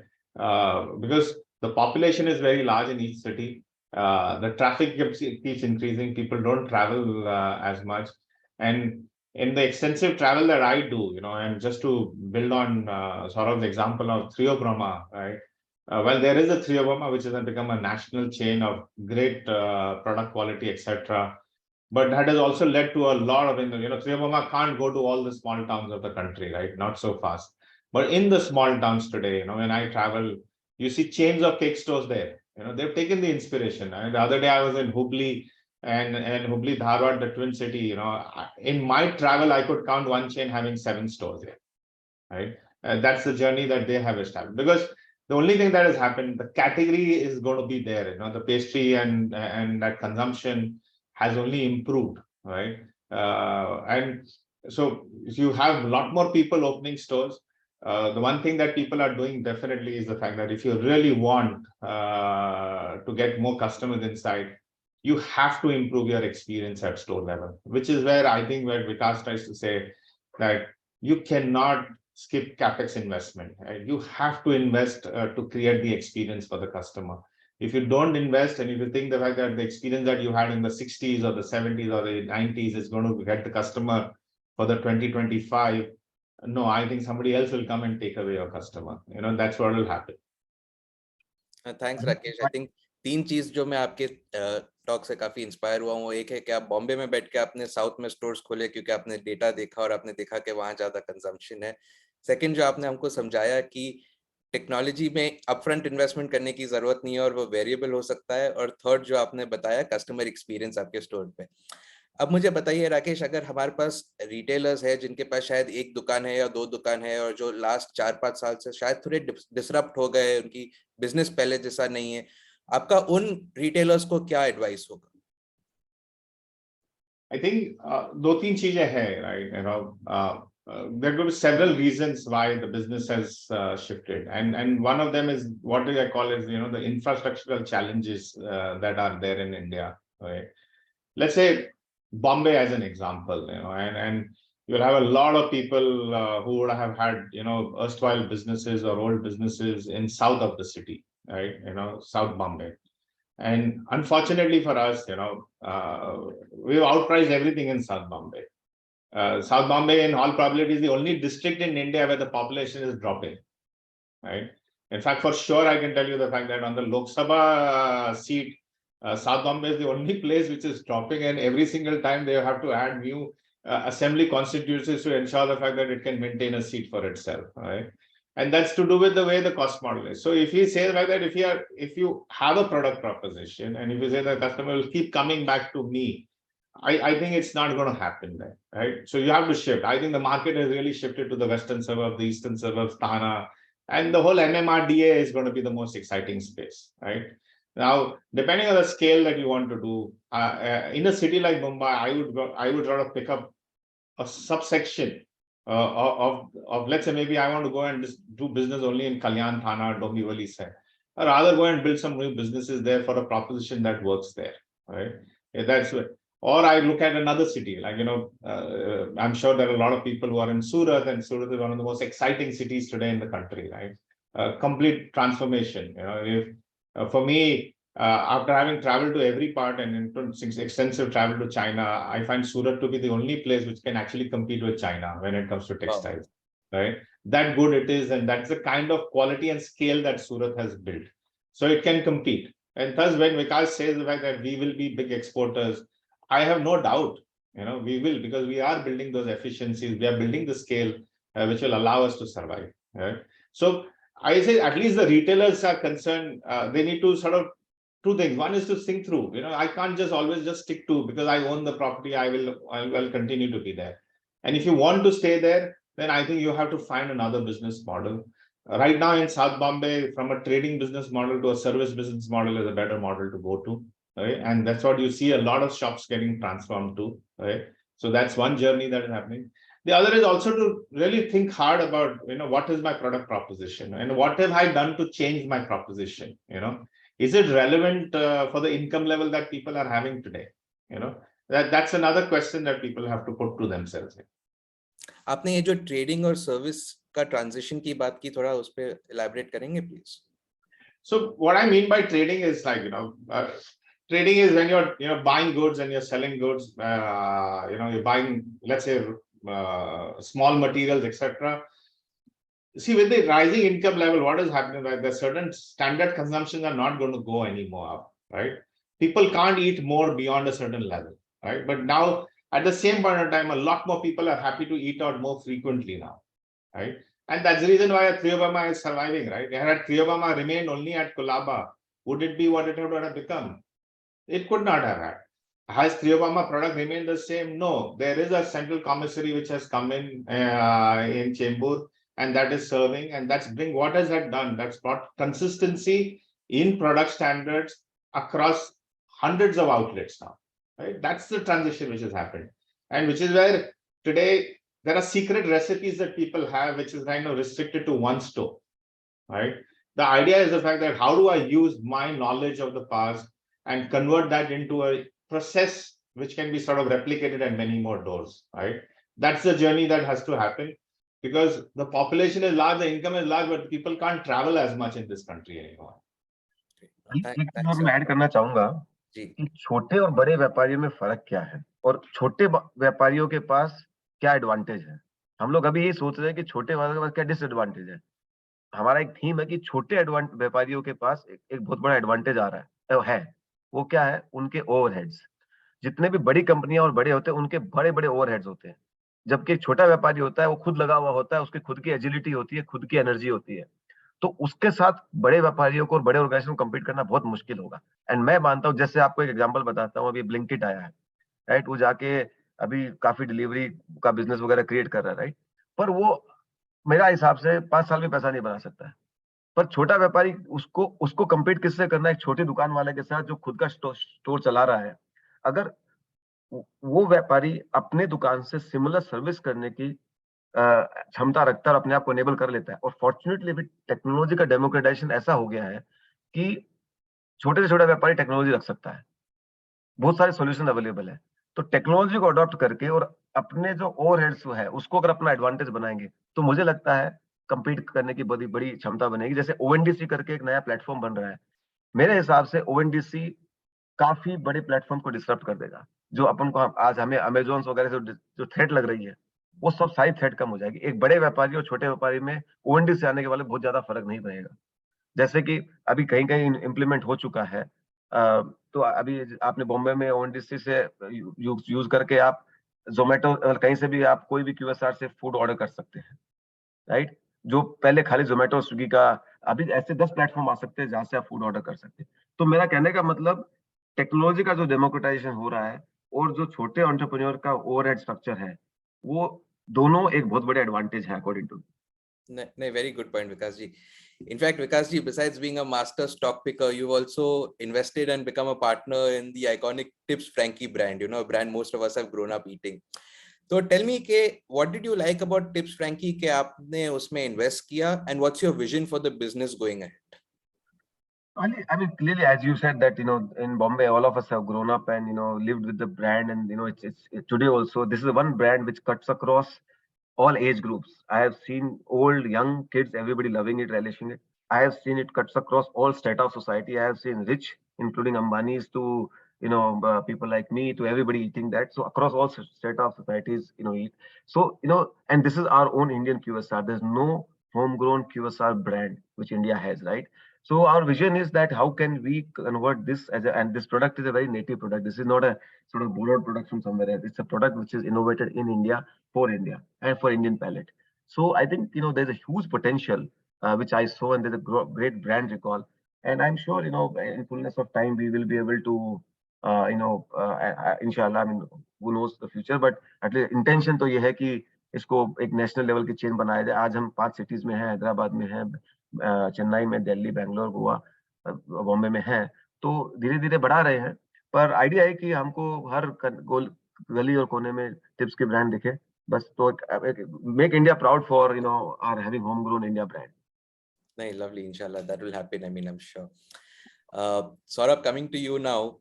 C: Because the population is very large in each city. The traffic keeps increasing. People don't travel as much. And in the extensive travel that I do, and just to build on sort of the example of Theobroma, right? Well, there is a Theobroma, which has become a national chain of great product quality, etc. But that has also led to a lot of, Theobroma can't go to all the small towns of the country, right? Not so fast. But in the small towns today, when I travel, you see chains of cake stores there. They've taken the inspiration. Right? The other day I was in Hubli, and Hubli, Dharwad, the Twin City. In my travel, I could count one chain having 7 stores here. Right? That's the journey that they have established. Because the only thing that has happened, the category is going to be there. The pastry and that consumption has only improved, right? And so you have a lot more people opening stores. The one thing that people are doing definitely is the fact that if you really want to get more customers inside, you have to improve your experience at store level, which is where I think where Vikas tries to say that you cannot skip capex investment. Right? You have to invest to create the experience for the customer. If you don't invest, and if you think the fact that the experience that you had in the 60s or the 70s or the 90s is going to get the customer for the 2025, no, I think somebody else will come and take away your customer. That's what will happen.
A: Thanks, Rakesh. I think 3 चीज जो मैं आपके talk से काफी inspire हुआ हूँ, वो एक है कि आप बॉम्बे में बैठ के आपने साउथ में स्टोर्स खोले क्योंकि आपने डेटा देखा और आपने देखा कि वहाँ ज्यादा कंजम्पशन है. सेकंड, जो आपने हमको समझाया कि टेक्नोलॉजी में अपफ्रंट इन्वेस्टमेंट करने की जरूरत नहीं है और वो वेरिएबल हो सकता है. और थर्ड, जो आपने बताया कस्टमर एक्सपीरियंस आपके स्टोर पे. अब मुझे बताइए राकेश, अगर हमारे पास रिटेलर्स है जिनके पास शायद 1 दुकान है या 2 दुकान है और जो लास्ट 4-5 साल से शायद थोड़े डिसरप्ट हो गए, उनकी बिजनेस पहले जैसा नहीं है, आपका उन रिटेलर्स को क्या एडवाइस होगा?
C: I think 2-3 चीजें हैं, right? There could be several reasons why the business has shifted, and one of them is what I call is the infrastructural challenges that are there in India. Right? Let's say Bombay as an example, and you'll have a lot of people who would have had erstwhile businesses or old businesses in south of the city, right? South Bombay. And unfortunately for us, we've outpriced everything in South Bombay. South Bombay, in all probability, is the only district in India where the population is dropping, right? In fact, for sure, I can tell you the fact that on the Lok Sabha seat, South Bombay is the only place which is dropping, and every single time they have to add new assembly constituencies to ensure the fact that it can maintain a seat for itself, right? And that's to do with the way the cost model is. So if you say like that, if you have a product proposition, and if you say the customer will keep coming back to me, I think it's not going to happen there, right? So you have to shift. I think the market has really shifted to the western suburbs, the eastern suburbs, Thana, and the whole MMRDA is going to be the most exciting space, right? Now, depending on the scale that you want to do, in a city like Mumbai, I would sort of pick up a subsection of let's say maybe I want to go and just do business only in Kalyan Thana, Dombivli side. Or rather go and build some new businesses there for a proposition that works there, right? That's what. Or I look at another city, like, I'm sure there are a lot of people who are in Surat, and Surat is one of the most exciting cities today in the country, right? Complete transformation. If for me, after having traveled to every part and extensive travel to China, I find Surat to be the only place which can actually compete with China when it comes to textiles, right? That good it is, and that's the kind of quality and scale that Surat has built. So it can compete. And thus, when Vikas says the fact that we will be big exporters, I have no doubt, we will, because we are building those efficiencies, we are building the scale which will allow us to survive, right? So I say at least the retailers are concerned, they need to sort of two things. One is to think through, I can't just always just stick to, because I own the property, I will continue to be there. And if you want to stay there, then I think you have to find another business model. Right now in South Bombay, from a trading business model to a service business model is a better model to go to, right? And that's what you see a lot of shops getting transformed to, right? So that's one journey that is happening. The other is also to really think hard about, what is my product proposition and what have I done to change my proposition, Is it relevant for the income level that people are having today? That's another question that people have to put to themselves.
A: आपने ये जो trading और service का transition की बात की, थोड़ा उस पे elaborate करेंगे please?
C: So what I mean by trading is like, trading is when you're buying goods and you're selling goods, you're buying, let's say, small materials, etc. See, with the rising income level, what is happening, right? The certain standard consumptions are not going to go anymore up, right? People can't eat more beyond a certain level, right? But now, at the same point in time, a lot more people are happy to eat out more frequently now, right? And that's the reason why Triobama is surviving, right? Had Triobama remained only at Colaba, would it be what it would have become? It could not have had. Has Triobama product remained the same? No. There is a central commissary which has come in Chembur, and that is serving, and that's what has that done? That's brought consistency in product standards across hundreds of outlets now, right? That's the transition which has happened, and which is where today there are secret recipes that people have, which is kind of restricted to one store, right? The idea is the fact that how do I use my knowledge of the past and convert that into a process which can be sort of replicated at many more doors, right? That's the journey that has to happen, because the population is large, the income is large, but people can't travel as much in this country anymore.
B: एक चीज और मैं add करना चाहूंगा कि छोटे और बड़े व्यापारियों में फर्क क्या है और छोटे व्यापारियों के पास क्या एडवांटेज है। हम लोग अभी ये सोच रहे हैं कि छोटे व्यापारियों के पास क्या डिसएडवांटेज है। हमारा एक थीम है कि छोटे व्यापारियों के पास एक बहुत बड़ा एडवांटेज आ रहा है। वो क्या है? उनके ओवरहेड्स। जितने भी बड़ी कंपनियां और बड़े होते हैं, उनके बड़े बड़े ओवरहेड्स होते हैं, जबकि एक छोटा व्यापारी होता है, वो खुद लगा हुआ होता है, उसकी खुद की एजिलिटी होती है, खुद की एनर्जी होती है। तो उसके साथ बड़े व्यापारियों को और बड़े ऑर्गेनाइजेशन को कम्पीट करना बहुत मुश्किल होगा। एंड मैं मानता हूँ, जैसे आपको एक एग्जांपल बताता हूँ, अभी ब्लिंकिट आया है, राइट? वो जाके अभी काफी डिलीवरी का बिजनेस वगैरह क्रिएट कर रहा है, राइट? पर वो मेरा हिसाब से 5 साल में पैसा नहीं बना सकता है। पर छोटा व्यापारी उसको कम्पीट किससे करना है? एक छोटी दुकान वाले के साथ जो खुद का स्टोर चला रहा है। अगर वो व्यापारी अपने दुकान से सिमिलर सर्विस करने की क्षमता रखता है और अपने आप को एनेबल कर लेता है, और फॉर्चुनेटली भी टेक्नोलॉजी का डेमोक्रेटाइजेशन ऐसा हो गया है कि छोटे से छोटा व्यापारी टेक्नोलॉजी रख सकता है। बहुत सारे सॉल्यूशन अवेलेबल है। तो टेक्नोलॉजी को अडॉप्ट करके और अपने जो ओवरहेड्स है उसको अगर अपना एडवांटेज बनाएंगे, तो मुझे लगता है कम्पीट करने की बड़ी बड़ी क्षमता बनेगी। जैसे ओएनडीसी करके एक नया प्लेटफॉर्म बन रहा है, मेरे हिसाब से ओएनडीसी काफी बड़े प्लेटफॉर्म को डिस्टर्ब कर देगा। जो अपन को आज हमें अमेज़न वगैरह से जो थ्रेट लग रही है, वो सब सारी थ्रेट कम हो जाएगी। एक बड़े व्यापारी और छोटे व्यापारी में ओएनडीसी आने के वाले बहुत ज्यादा फर्क नहीं पड़ेगा। जैसे कि अभी कहीं कहीं इम्प्लीमेंट हो चुका है, तो अभी आपने बॉम्बे में ओएनडीसी से यूज करके आप जोमेटो कहीं से भी आप कोई भी क्यूएसआर से फूड ऑर्डर कर सकते हैं, राइट? जो पहले खाली जोमेटो स्विगी का, अभी ऐसे 10 प्लेटफॉर्म आ सकते हैं जहां से आप फूड ऑर्डर कर सकते हैं। तो मेरा कहने का मतलब, टेक्नोलॉजी का जो डेमोक्रेटाइजेशन हो रहा है और जो छोटे एंटरप्रेन्योर का ओवरहेड स्ट्रक्चर है, वो दोनों एक बहुत बड़े एडवांटेज है अकॉर्डिंग टू।
A: नहीं, very good point Vikas ji. In fact, Vikasji, besides being a master stock picker, you've also invested and become a partner in the iconic Tips Frankie brand, a brand most of us have grown up eating. So tell me, what did you like about Tips Frankie ke aapne usme invest kiya, and what's your vision for the business going ahead?
B: I mean, clearly, as you said that, in Bombay, all of us have grown up and, lived with the brand. And, today also, this is the one brand which cuts across all age groups. I have seen old, young kids, everybody loving it, relishing it. I have seen it cuts across all strata of society. I have seen rich, including Ambanis, to people like me, to everybody eating that. So across all strata of societies, eat. So and this is our own Indian QSR. There's no homegrown QSR brand which India has, right? So our vision is that how can we convert this and this product is a very native product. This is not a sort of borrowed product from somewhere else. It's a product which is innovated in India for India and for Indian palate. So I think there's a huge potential which I saw, and there's a great brand recall. And I'm sure in fullness of time we will be able to inshallah. I mean, who knows the future, but at least intention तो ये है कि इसको एक national level की chain बनाया जाए. आज हम 5 सिटीज में हैं, हैदराबाद में हैं, चेन्नई में, दिल्ली, बैंगलोर, गोवा, बॉम्बे में हैं. तो धीरे धीरे बढ़ा रहे हैं. पर आइडिया है कि हमको हर गली और कोने में टिप्स के ब्रांड दिखे. बस तो make India proud for our having homegrown India brand.
A: Nice, lovely. Inshallah, that will happen. I mean, I'm sure. Saurabh, coming to you now.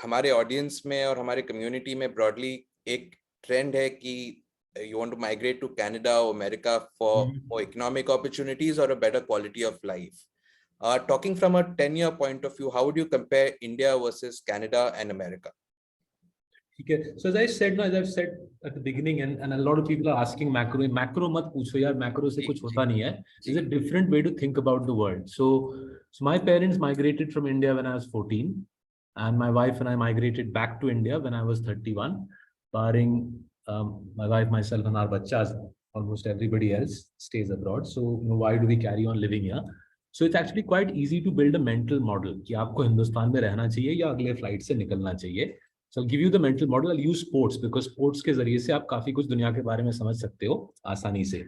A: हमारे ऑडियंस में और हमारे कम्युनिटी में ब्रॉडली एक ट्रेंड है कि you want to migrate to Canada or America for more economic opportunities or a better quality of life. Talking from a 10-year point of view, how would you compare India versus Canada and America?
D: Okay. So as I've said at the beginning, and a lot of people are asking macro mat pucho yaar, macro se kuch hota nahi hai. There's a different way to think about the world. So my parents migrated from India when I was 14, and my wife and I migrated back to India when I was 31, barring my wife, myself, and our bachas. Almost everybody else stays abroad. So why do we carry on living here? So it's actually quite easy to build a mental model कि आपको हिंदुस्तान में रहना चाहिए या अगले flight से निकलना चाहिए. So I'll give you the mental model. I'll use sports because sports के जरिए से आप काफी कुछ दुनिया के बारे में समझ सकते हो आसानी से.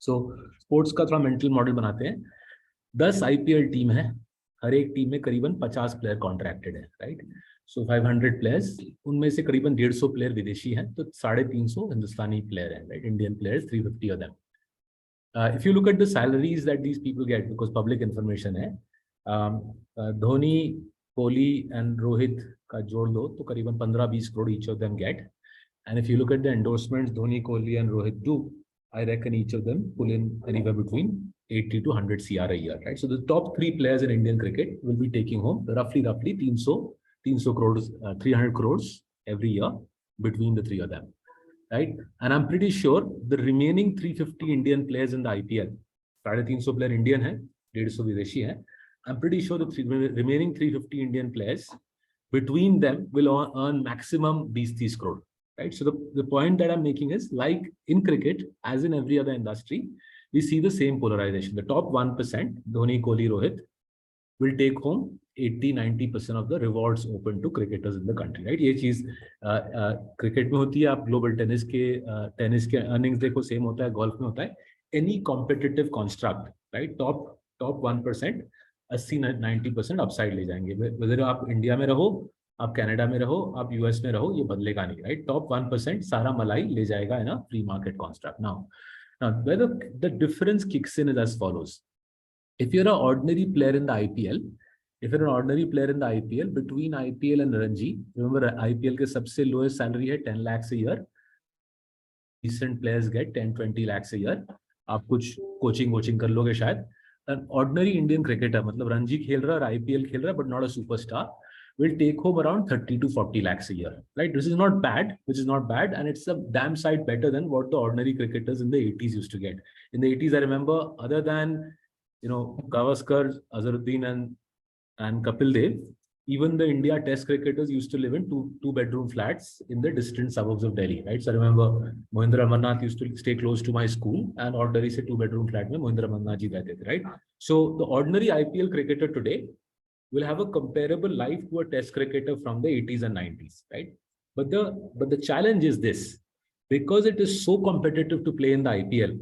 D: So sports का थोड़ा mental model बनाते हैं. 10 IPL टीम है, हर एक टीम में करीबन 50 प्लेयर कॉन्ट्रैक्टेड है, राइट? सो 500 प्लेयर्स, उनमें से करीबन 150 प्लेयर विदेशी हैं, तो 350 हिंदुस्तानी प्लेयर हैं, right? Indian players 350 of them. If you look at the salaries that these people get, because public information है, धोनी, कोहली and Rohit का जोड़ लो तो करीबन 15-20 crore each of them get. And if you look at the endorsements Dhoni, Kohli and Rohit do, I reckon each of them pull in anywhere between 80 to 100 CR a year, right? So the top 3 players in Indian cricket will be taking home roughly 300 crores, 300 crores every year between the 3 of them, right? And I'm pretty sure the remaining 350 Indian players in the IPL, 350 player Indian hai, 150 Videshi hai. I'm pretty sure the remaining 350 Indian players, between them will earn maximum 20-30 crore, right? So the point that I'm making is, like in cricket, as in every other industry, we see the same polarization. The top 1%, Dhoni, Kohli, Rohit, will take home 80-90% of the rewards open to cricketers in the country, right? ये चीज cricket में होती है, आप global tennis के earnings देखो, same होता है, golf में होता है. Any competitive construct, right? Top 1%, 80-90% upside ले जाएंगे. Whether आप इंडिया में रहो, आप कनाडा में रहो, आप यूएस में रहो, ये बदलेगा नहीं, right? Top 1% सारा मलाई ले जाएगा in a free market construct. Now where the difference kicks in is as follows. If you're an ordinary player in the IPL, between IPL and Ranji, remember IPL के सबसे lowest salary है 10 lakhs a year. Decent players get 10-20 lakhs a year. आप कुछ coaching कर लोगे शायद. An ordinary Indian cricketer, मतलब रणजी खेल रहा है, IPL खेल रहा है, but not a superstar, will take home around 30 to 40 lakhs a year, right? Which is not bad, and it's a damn sight better than what the ordinary cricketers in the 80s used to get. In the 80s, I remember, other than Gavaskar, Azharuddin and Kapil Dev, even the India Test cricketers used to live in two-bedroom flats in the distant suburbs of Delhi, right? So I remember Mohindra Amarnath used to stay close to my school, and ordinary se two-bedroom flat mein Mohindra Amarnath ji rehte the, right? So the ordinary IPL cricketer today will have a comparable life to a Test cricketer from the 80s and 90s, right? But the challenge is this: because it is so competitive to play in the IPL,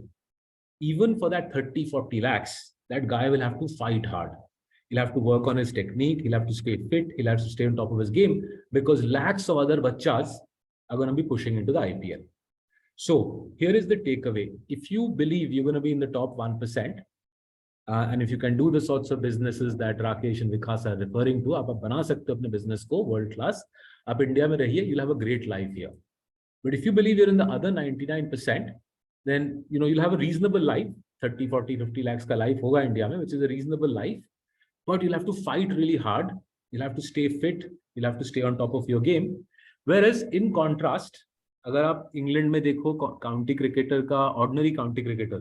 D: even for that 30, 40 lakhs, that guy will have to fight hard. He'll have to work on his technique. He'll have to stay fit. He'll have to stay on top of his game because lakhs of other bachas are going to be pushing into the IPL. So here is the takeaway. If you believe you're going to be in the top 1%, and if you can do the sorts of businesses that Rakesh and Vikas are referring to, आप बना सकते हो अपने business को world class. आप India में रहिए, you'll have a great life here. But if you believe you're in the other 99%, then you'll have a reasonable life. 30, 40, 50 lakhs का life होगा India में, which is a reasonable life. But you'll have to fight really hard. You'll have to stay fit. You'll have to stay on top of your game. Whereas in contrast, अगर आप England में देखो county cricketer का, ordinary county cricketer,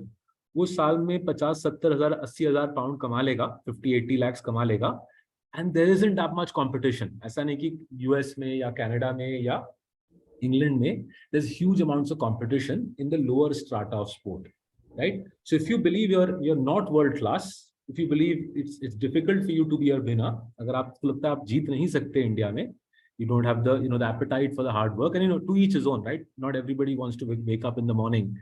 D: वो साल में 50-70 हजार 80 हजार पाउंड कमा लेगा, 50-80 lakhs कमा लेगा, and there isn't that much competition. ऐसा नहीं कि यूएस में या कनाडा में या इंग्लैंड में there is huge amounts of competition in the lower strata of sport, right? So if you believe you're not world class, if you believe it's difficult for you to be a winner, अगर आपको लगता है आप जीत नहीं सकते India में, you don't have the the appetite for the hard work, and to each his own, right? Not everybody wants to wake up in the morning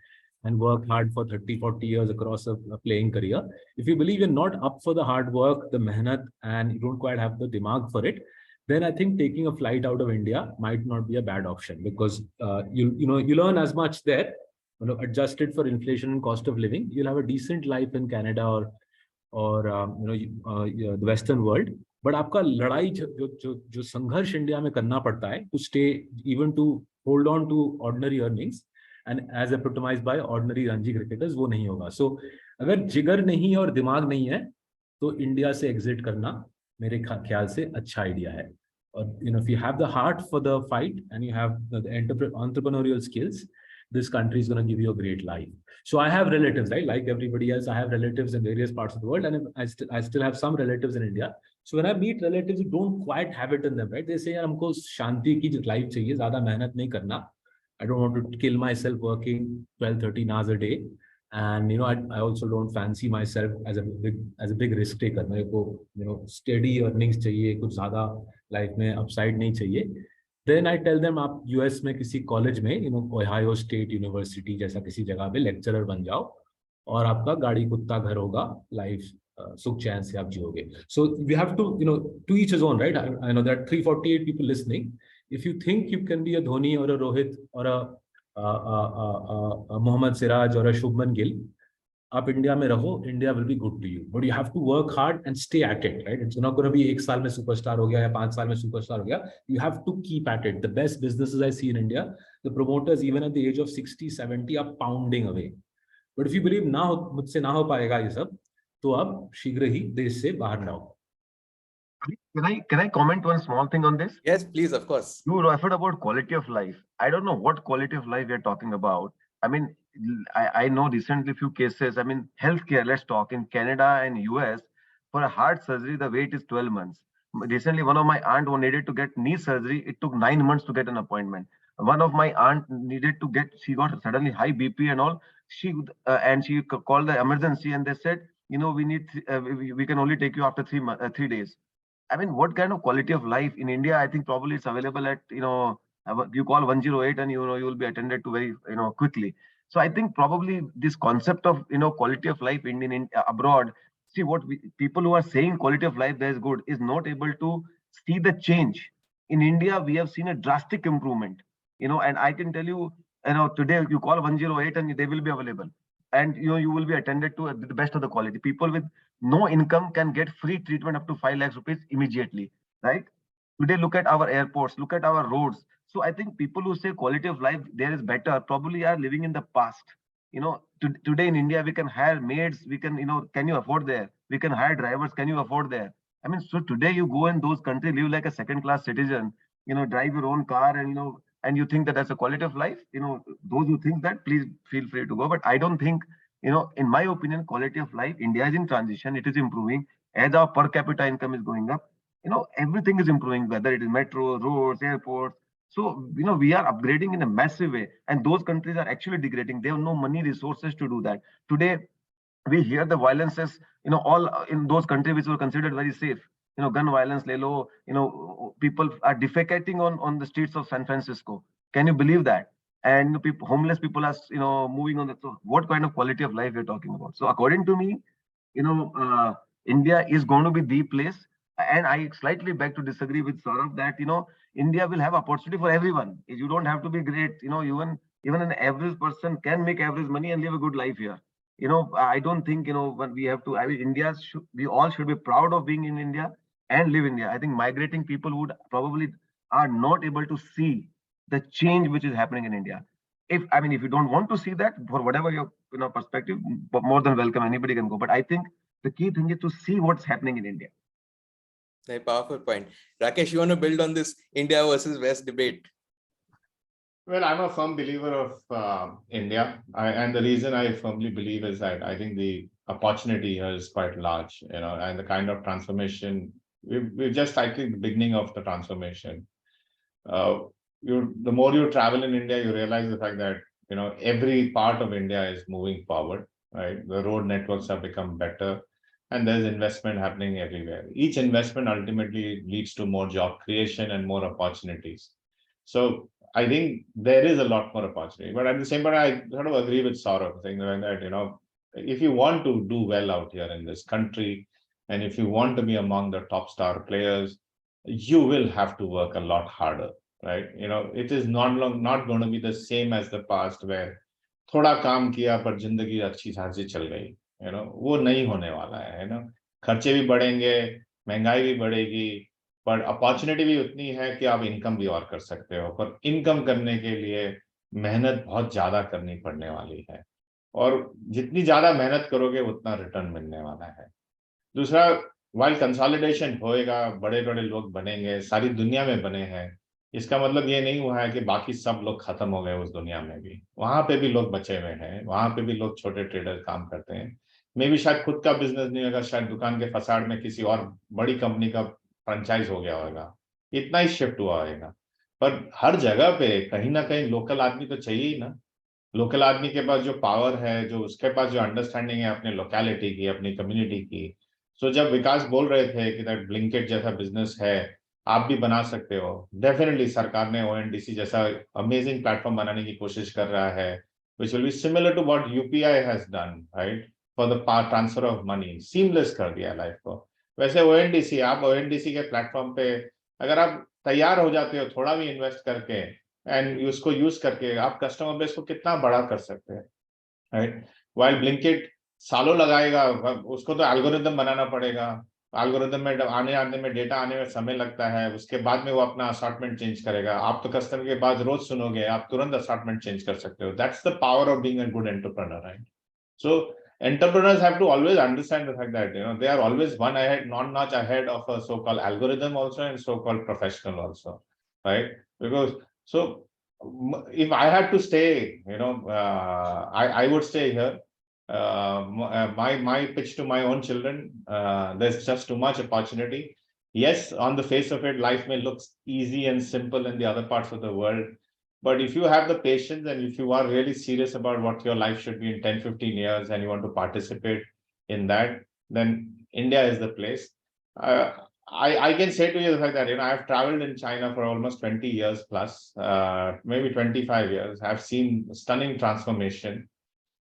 D: and work hard for 30-40 years across a playing career. If you believe you're not up for the hard work, the mehnat, and you don't quite have the dimag for it, then I think taking a flight out of India might not be a bad option, because you learn as much there, adjusted for inflation and cost of living. You'll have a decent life in Canada or the Western world. But आपका लड़ाई जो संघर्ष India में करना पड़ता है to stay, even to hold on to ordinary earnings and as epitomized by ordinary Ranji cricketers, वो नहीं होगा. So अगर जिगर नहीं है और दिमाग नहीं है तो इंडिया से एग्जिट करना मेरे ख्याल से अच्छा आइडिया है. और if you have the heart for the fight and you have the entrepreneurial skills, this country is going to give you a great life. So I have relatives, right? Like everybody else, I have relatives in various parts of the world, and I still have some relatives in India. So when I meet relatives who don't quite have it in them, right? They say, "यार हमको शांति की life चाहिए, ज़्यादा मेहनत नहीं करना. I don't want to kill myself working 12-13 hours a day, and I also don't fancy myself as a big risk taker. मेरे को steady earnings चाहिए, कुछ ज़्यादा life में upside नहीं चाहिए." Then I tell them, आप US में किसी कॉलेज में ओहायो स्टेट यूनिवर्सिटी जैसा किसी जगह पे लेक्चरर बन जाओ और आपका गाड़ी कुत्ता घर होगा, लाइफ सुख चैन से आप जियोगे. So we have to to each his own, right? I know that 348 people listening. If you think you can be a Dhoni or a Rohit or a Mohammad Siraj or a Shubman Gill, आप India में रहो, India will be good to you, but you have to work hard and stay at it, right? It's not gonna be 1 साल में superstar हो गया या 5 साल में सुपरस्टार हो गया. You have to keep at it. The best businesses I see in India, the promoters even at the age of 60-70 are pounding away. But if you believe मुझसे ना हो पाएगा ये सब, तो आप शीघ्र ही देश से बाहर ना हो.
B: Can I comment one small thing on this?
A: Yes, please, of course.
B: You referred about quality of life. I don't know what quality of life we are talking about. I mean, I know recently few cases. I mean, healthcare, let's talk. In Canada and US, for a heart surgery, the wait is 12 months. Recently, one of my aunt who needed to get knee surgery, it took 9 months to get an appointment. One of my aunt she got suddenly high BP and all. She called the emergency and they said, we can only take you after 3 days. I mean, what kind of quality of life in India? I think probably it's available at, you call 108 and you will be attended to very, quickly. So I think probably this concept of, quality of life in abroad, see what people who are saying quality of life there is good is not able to see the change. In India, we have seen a drastic improvement, and I can tell you, today you call 108 and they will be available. And you will be attended to the best of the quality. People with no income can get free treatment up to 5 lakhs rupees immediately, right? Today, look at our airports, look at our roads. So I think people who say quality of life there is better probably are living in the past. Today in India, we can hire maids. We can, can you afford there? We can hire drivers. Can you afford there? I mean, so today you go in those countries, live like a second-class citizen, drive your own car and you think that that's a quality of life. Those who think that, please feel free to go. But I don't think, in my opinion, quality of life, India is in transition. It is improving as our per capita income is going up. Everything is improving, whether it is metro, roads, airports. So, we are upgrading in a massive way, and those countries are actually degrading. They have no money, resources to do that. Today, we hear the violences, all in those countries which were considered very safe. Gun violence, lelo, people are defecating on the streets of San Francisco. Can you believe that? and people, homeless people are, moving on. So what kind of quality of life we're talking about? So according to me, India is going to be the place. And I slightly beg to disagree with Saurabh that, India will have opportunity for everyone. You don't have to be great. Even an average person can make average money and live a good life here. I don't think, when we have to, I mean, we all should be proud of being in India and live in India. I think migrating people would probably are not able to see the change which is happening in India. If you don't want to see that for whatever your perspective, more than welcome, anybody can go. But I think the key thing is to see what's happening in India.
A: A powerful point. Rakesh, you want to build on this India versus West debate?
C: Well, I'm a firm believer of India, and the reason I firmly believe is that I think the opportunity here is quite large, and the kind of transformation we're just, I think, the beginning of the transformation. The more you travel in India, you realize the fact that every part of India is moving forward. Right, the road networks have become better, and there's investment happening everywhere. Each investment ultimately leads to more job creation and more opportunities. So I think there is a lot more opportunity, but at the same time, I sort of agree with Saurabh saying that if you want to do well out here in this country, and if you want to be among the top star players, you will have to work a lot harder, right? It is not going to be the same as the past where थोड़ा काम किया पर जिंदगी अच्छी खासी चल गई, वो नहीं होने वाला है ना. खर्चे भी बढ़ेंगे, महंगाई भी बढ़ेगी, पर अपॉर्चुनिटी भी उतनी है कि आप इनकम भी और कर सकते हो. पर इनकम करने के लिए मेहनत बहुत ज्यादा करनी पड़ने वाली है, और जितनी ज्यादा मेहनत करोगे उतना रिटर्न मिलने वाला है. दूसरा, वाइल कंसोलिडेशन होएगा, बड़े बड़े लोग बनेंगे, सारी दुनिया में बने हैं, इसका मतलब ये नहीं हुआ है कि बाकी सब लोग खत्म हो गए उस दुनिया में भी. वहां पे भी लोग बचे हुए हैं, वहां पे भी लोग छोटे ट्रेडर काम करते हैं. मे भी शायद खुद का बिजनेस नहीं होगा, शायद दुकान के फसाड में किसी और बड़ी कंपनी का फ्रेंचाइज हो गया होगा, इतना ही शिफ्ट हुआ होगा. पर हर जगह पे कहीं ना कहीं लोकल आदमी तो चाहिए ही ना. लोकल आदमी के पास जो पावर है, जो उसके पास जो अंडरस्टैंडिंग है अपने लोकेलिटी की, अपनी कम्युनिटी की. सो जब विकास बोल रहे थे कि दैट ब्लिंकेट जैसा बिजनेस है, आप भी बना सकते हो, डेफिनेटली सरकार ने ओएनडीसी जैसा अमेजिंग प्लेटफॉर्म बनाने की कोशिश कर रहा है, which will be similar to what UPI has done, right, for the transfer of money. Seamless कर दिया लाइफ को. वैसे ओएनडीसी, आप ओएनडीसी के प्लेटफॉर्म पे अगर आप तैयार हो जाते हो थोड़ा भी इन्वेस्ट करके एंड उसको यूज करके, आप कस्टमर बेस को कितना बड़ा कर सकते हैं, राइट. वाइल ब्लिंकेट सालों लगाएगा, उसको तो एल्गोरिदम बनाना पड़ेगा. एल्गोरिदम में आने में डेटा आने में समय लगता है, उसके बाद में वो अपना असॉर्टमेंट चेंज करेगा. आप तो कस्टमर के बाद रोज सुनोगे, आप तुरंत असॉर्टमेंट चेंज कर सकते हो. That's the power of being a good entrepreneur, right. So entrepreneurs have to always understand the fact that they are always one notch ahead of a so-called algorithm also and so-called professional also, right? Because if I had to stay, I would stay here. My pitch to my own children, there's just too much opportunity. Yes, on the face of it, life may look easy and simple in the other parts of the world, but if you have the patience and if you are really serious about what your life should be in 10-15 years and you want to participate in that, then India is the place. I can say to you the fact that I've traveled in China for almost 20 years plus, maybe 25 years. I've seen stunning transformation.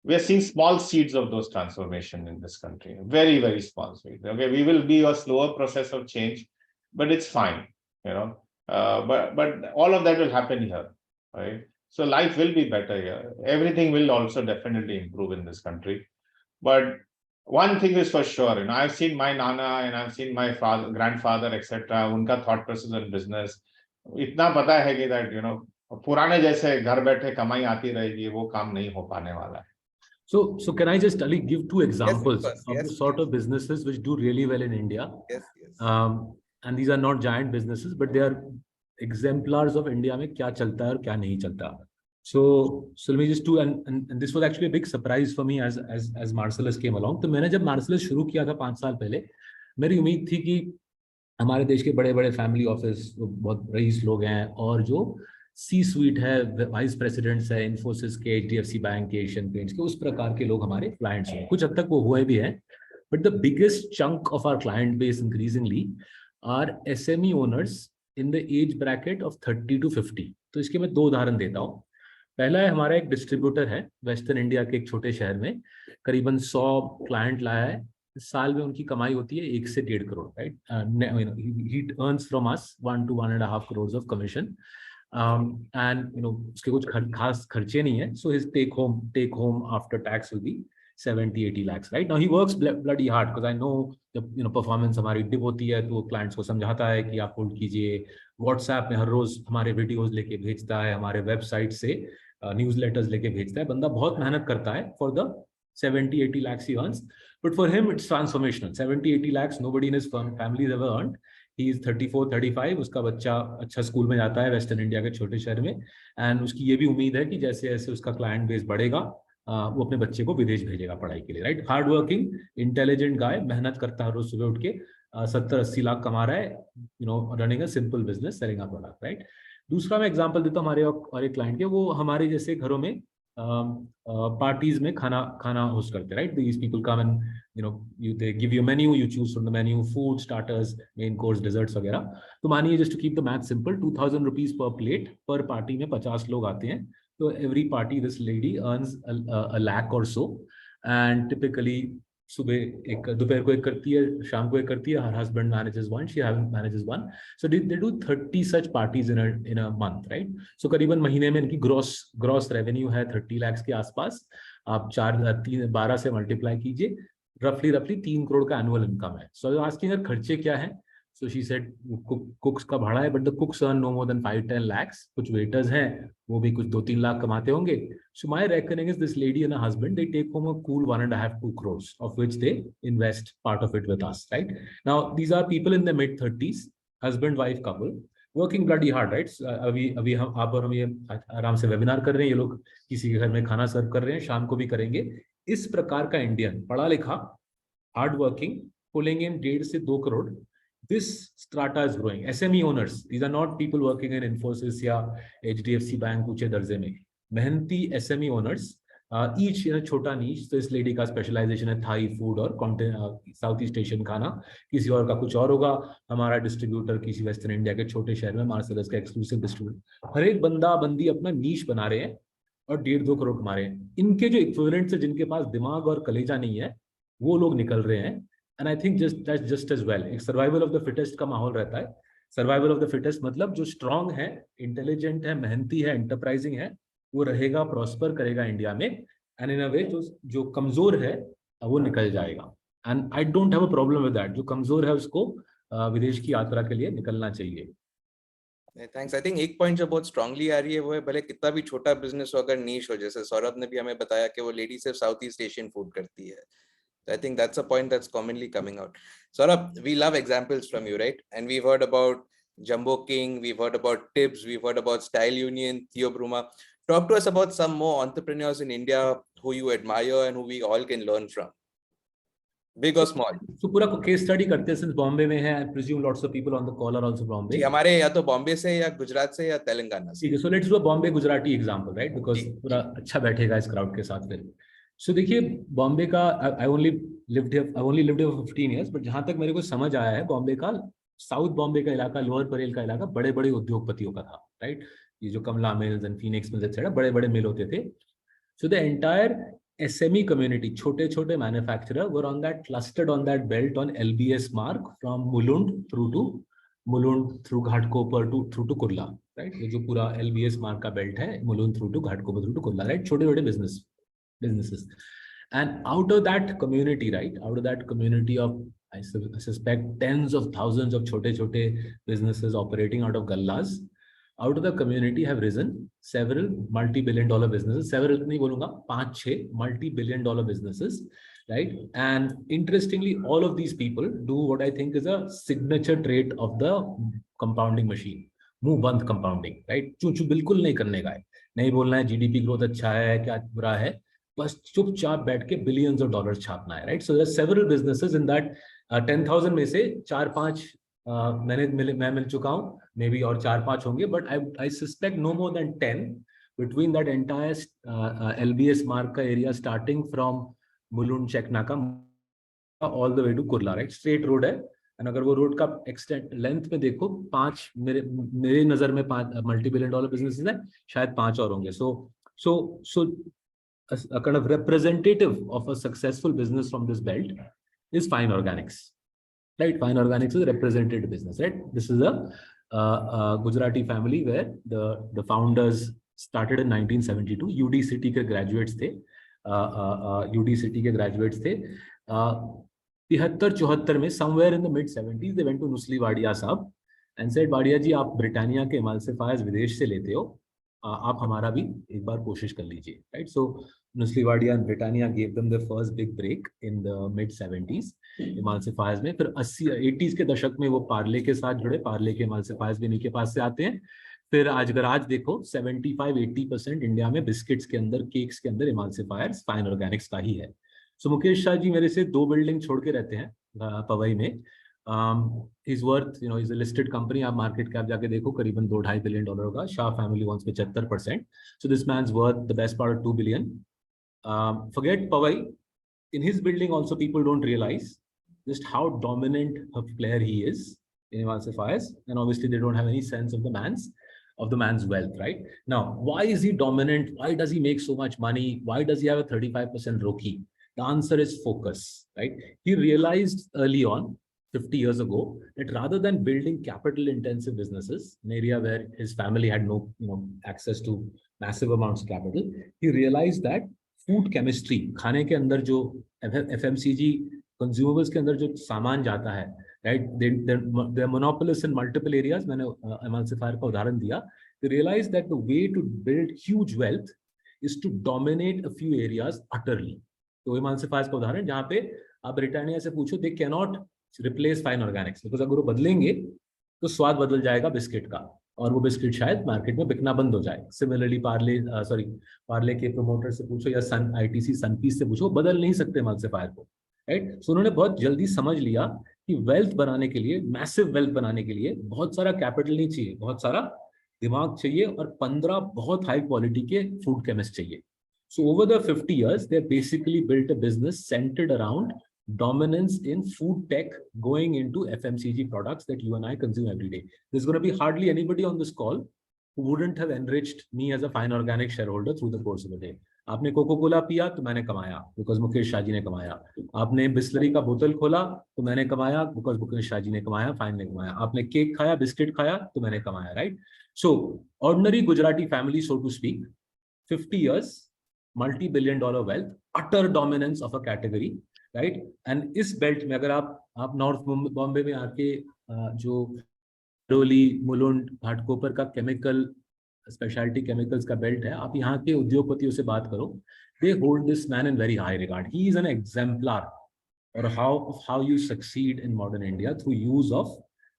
C: We are seeing small seeds of those transformation in this country, very, very small seeds. Okay, we will be a slower process of change, but it's fine, but all of that will happen here, right? So life will be better here. Everything will also definitely improve in this country. But one thing is for sure, I've seen my nana and I've seen my father, grandfather, etc. Unka thought process on business. इतना पता है कि that पुराने जैसे घर बैठे कमाई आती रहेगी, वो काम नहीं हो पाने वाला है.
D: So can I just, Ali, give two examples
A: Yes,
D: of the sort of businesses which do really well in India?
A: Yes.
D: And these are not giant businesses, but they are exemplars of India में क्या चलता है और क्या नहीं चलता. So let me just do, and this was actually a big surprise for me as Marcellus came along. तो मैंने जब Marcellus शुरू किया था 5 साल पहले, मेरी उम्मीद थी कि हमारे देश के बड़े-बड़े फैमिली ऑफिस, बहुत रईस लोग हैं, और जो C-suite है, वाइस प्रेसिडेंट्स है इन्फोसिस के, HDFC बैंक के, एशियन पेंट्स के, उस प्रकार के लोग हमारे क्लाइंट्स हैं. कुछ हद तक वो हुए भी हैं, but the biggest chunk of our client base increasingly are SME owners in the age bracket of 30 to 50. तो इसके मैं 2 उदाहरण देता हूँ. पहला है हमारा एक डिस्ट्रीब्यूटर है वेस्टर्न इंडिया के एक छोटे शहर में, करीबन 100 क्लाइंट लाया है। साल में उनकी कमाई होती है 1 से 1.5 crore, right. He earns from us 1 to 1.5 crores of commission, and उसके कुछ खास खर्चे नहीं है। So his take home after tax will be 70-80 lakhs, right? Now he works bloody hard because I know the performance हमारी डिप होती है, तो क्लाइंट्स को समझाता है कि आप होल्ड कीजिए, व्हाट्सएप में हर रोज हमारे वीडियोस लेके भेजता है, हमारे वेबसाइट से न्यूज़लेटर्स लेके भेजता है। बंदा बहुत मेहनत करता है for the 70-80 lakhs he earns, but for him it's transformational. 70-80 lakhs nobody in his family has ever earned. He is 34-35, उसका बच्चा अच्छा स्कूल में जाता है वेस्टर्न इंडिया के छोटे शहर में, एंड उसकी ये भी उम्मीद है कि जैसे जैसे उसका क्लाइंट बेस बढ़ेगा वो अपने बच्चे को विदेश भेजेगा पढ़ाई के लिए, राइट। हार्ड वर्किंग इंटेलिजेंट गाय, मेहनत करता है रोज सुबह उठ के, 70-80 लाख कमा रहा है, running a simple business, selling a product, right. दूसरा मैं एग्जांपल देता हूँ हमारे और एक क्लाइंट के, वो हमारे जैसे घरों में पार्टीज में खाना होस्ट करते हैं, right. These people come and they give you menu, you choose from the menu, food, starters, main course, desserts वगैरह। तो मानिए just to keep the math simple, 2000 rupees per plate, per party में 50 लोग आते हैं, तो every party this lady earns a lakh or so, and typically सुबह एक, दोपहर को एक करती है, शाम को एक करती है, her husband manages one, she manages one, so they do 30 such parties in a month, right? So करीबन महीने में इनकी gross revenue है 30 lakhs के आसपास। आप 12 से मल्टीप्लाई कीजिए, रफली 3 करोड़ का एनुअल इनकम है। सो आस्किंग खर्चे क्या है, so she said कुक्स का भाड़ा है, but the cooks earn no more than 5-10 lakhs, कुछ वेटर्स हैं वो भी कुछ 2-3 लाख कमाते होंगे। So my reckoning is this lady and her husband, they take home a cool 1.5-2 crores, of which they invest part of it with us, right? Now these are people in their mid-30s, husband wife couple, working bloody hard, right? अभी हम आप और हम ये आराम से webinar कर रहे हैं, ये लोग किसी के घर में खाना सर्व कर रहे हैं, शाम को भी करेंगे। इस प्रकार का इंडियन, पढ़ा लिखा, हार्ड वर्किंग, पुलिंग इन 1.5 से 2 crore, this strata is growing. SME owners, these are not people working in Infosys या HDFC बैंक ऊंचे दर्जे में, मेहनती SME owners, each in a छोटा नीच। तो इस लेडी का स्पेशलाइजेशन है थाई फूड और साउथ ईस्ट एशियन खाना, किसी और का कुछ और होगा। हमारा डिस्ट्रीब्यूटर किसी वेस्टर्न इंडिया के छोटे शहर में मार्सेलस का एक्सक्लूसिव डिस्ट्रीब्यूटर, हर एक बंदा बंदी अपना नीच बना रहे हैं और 1.5-2 करोड़ कमा रहे हैं। इनके जो इक्विवेलेंट्स है, जिनके पास दिमाग और कलेजा नहीं है, वो लोग निकल रहे हैं। And I think just as well एक सर्वाइवल ऑफ द फिटेस्ट का माहौल रहता है। सर्वाइवल ऑफ द फिटेस्ट मतलब जो स्ट्रांग है, इंटेलिजेंट है, मेहनती है, एंटरप्राइजिंग है, वो रहेगा, प्रॉस्पर करेगा इंडिया में। एंड इन अ वे जो कमजोर है वो निकल जाएगा। And I don't have a problem with that. जो कमजोर है उसको विदेश की यात्रा के लिए निकलना चाहिए।
A: थैंक्स। आई थिंक एक पॉइंट जो बहुत स्ट्रांगली आ रही है वो है, भले कितना भी छोटा बिजनेस हो, अगर नीश हो, जैसे सौरभ ने भी हमें बताया कि वो लेडी सिर्फ साउथ ईस्ट एशियन फूड करती है। I think that's a point that's commonly coming out. Saurabh, we love examples from you, right? And we've heard about Jumbo King, we've heard about Tibbs, we've heard about Style Union, Theo Bruma. Talk to us about some more entrepreneurs in India who you admire and who we all can learn from, big or small.
D: So पूरा case study करते हैं, since Bombay में है, I presume lots of people on the call are also Bombay.
A: जी, हमारे या तो बॉम्बे से या गुजरात से या तेलंगाना से।
D: ठीक है, so let's do a Bombay Gujarati example, right? Because पूरा अच्छा बैठेगा इस crowd के साथ फिर। सो देखिए, बॉम्बे का I only lived here for 15 years, but जहां तक मेरे को समझ आया है, बॉम्बे का साउथ बॉम्बे का इलाका, लोअर परेल का इलाका बड़े बड़े उद्योगपतियों का था, राइट। ये जो Kamala mills and Phoenix mills etcetera, बड़े बड़े मिल होते थे। So the entire SME community, छोटे छोटे manufacturer were on that, clustered on that belt on LBS Marg from Mulund through Ghatkopar through to Kurla, right. ये जो पूरा LBS मार्क का बेल्ट है, Mulund through to Ghatkopar through to Kurla, right. छोटे छोटे businesses, and out of that community, right, out of that community of, I suspect, tens of thousands of chote businesses operating out of gallas, out of the community have risen several multi-billion-dollar businesses, several nahi bolunga, 5-6 multi-billion-dollar businesses, right. And interestingly, all of these people do what I think is a signature trait of the compounding machine, मुंह बंद compounding, right. चूचू बिल्कुल नहीं करने का है, नहीं बोलना है GDP ग्रोथ अच्छा है क्या बुरा है, बस चुपचाप बैठ के बिलियंस ऑफ डॉलर छापना है, right. So there are several businesses in that 10,000 में से 4-5 मैं मिल चुका हूँ, मे बी और 4-5 होंगे, but I suspect no more than 10 between that entire LBS Marg का area, starting from Mulund Checknaka all the way to Kurla, right. Straight road है, एंड अगर वो रोड का एक्सटेंट लेंथ में देखो, 5 मेरे नजर में 5 multi-billion-dollar बिजनेसेस हैं, शायद 5 और होंगे। सो So a kind of representative of a successful business from this belt is Fine Organics, right? Fine Organics is a representative business, right? This is a Gujarati family where the founders started in 1972. UD City के graduates थे, UD City के graduates थे. 73-74 में, somewhere in the mid 70s, they went to Nusli Wadia साहब and said, Wadia जी आप Britannia के एमल्सिफायर्स विदेश से लेते हो, आप हमारा भी एक बार कोशिश कर लीजिए, right? So Nusli Wadia and Britannia gave them the first big break in the mid 70s emulsifiers में. फिर 80s के दशक में वो पार्ले के साथ जुड़े, पार्ले के emulsifiers भी इन्हीं के पास से आते हैं. फिर आज देखो 75-80% इंडिया में बिस्किट्स के अंदर, केक्स के अंदर emulsifiers फाइन ऑर्गेनिक्स का ही है. सो मुकेश शाह जी मेरे से 2 बिल्डिंग छोड़ के रहते हैं पवई में. He's worth, he's a listed company. आप market cap जाके देखो, करीबन $2-2.5 billion होगा. Shah family wants 75%. So this man's worth the best part of $2 billion. Forget Pawai. In his building also, people don't realize just how dominant a player he is in emulsifiers, and obviously they don't have any sense of the man's wealth, right? Now, why is he dominant? Why does he make so much money? Why does he have a 35% ROCE? The answer is focus, right? He realized early on, 50 years ago, that rather than building capital intensive businesses, an area where his family had no access to massive amounts of capital, he realized that food chemistry, खाने के अंदर जो FMCG consumables के अंदर जो सामान जाता है, right? They're monopolists in multiple areas. मैंने emulsifier का उदाहरण दिया. They realized that the way to build huge wealth is to dominate a few areas utterly. तो emulsifiers का उदाहरण जहाँ पे आप ब्रिटानिया से पूछो, they cannot replace fine organics, because अगर वो बदलेंगे तो स्वाद बदल जाएगा बिस्किट का, और वो बिस्किट शायद मार्केट में बिकना बंद हो जाए. सिमिलरली पार्ले के प्रोमोटर से पूछो या ITC सनपीस से पूछो, बदल नहीं सकते एमल्सिफायर को, राइट? सो उन्होंने बहुत जल्दी समझ लिया कि वेल्थ बनाने के लिए, मैसिव वेल्थ बनाने के लिए बहुत सारा कैपिटल नहीं चाहिए, बहुत सारा दिमाग चाहिए, और 15 बहुत हाई क्वालिटी के फूड केमिस्ट चाहिए. So over the 50 years, they basically built a business centered around dominance in food tech, going into FMCG products that you and I consume every day. There's going to be hardly anybody on this call who wouldn't have enriched me as a fine organic shareholder through the course of the day. आपने cocoa Cola पिया तो मैंने कमाया, because Mukesh Shah ji ने कमाया. आपने बिस्लरी का बोतल खोला तो मैंने कमाया, बिकॉज मुकेश शाह जी ने कमाया, फाइन ने कमाया. आपने केक खाया, बिस्किट खाया तो मैंने कमाया, right? So ordinary Gujarati family, so to speak, 50 years, multi-billion-dollar wealth, utter dominance of a category, right? And इस बेल्ट में अगर आप नॉर्थ बॉम्बे में आके जो डोली, मुलुंड, घाटकोपर का केमिकल, स्पेशलिटी केमिकल्स का बेल्ट है, आप यहाँ के उद्योगपतियों से बात करो, they hold this man in very high regard. He is an exemplar or how you succeed in modern India through use of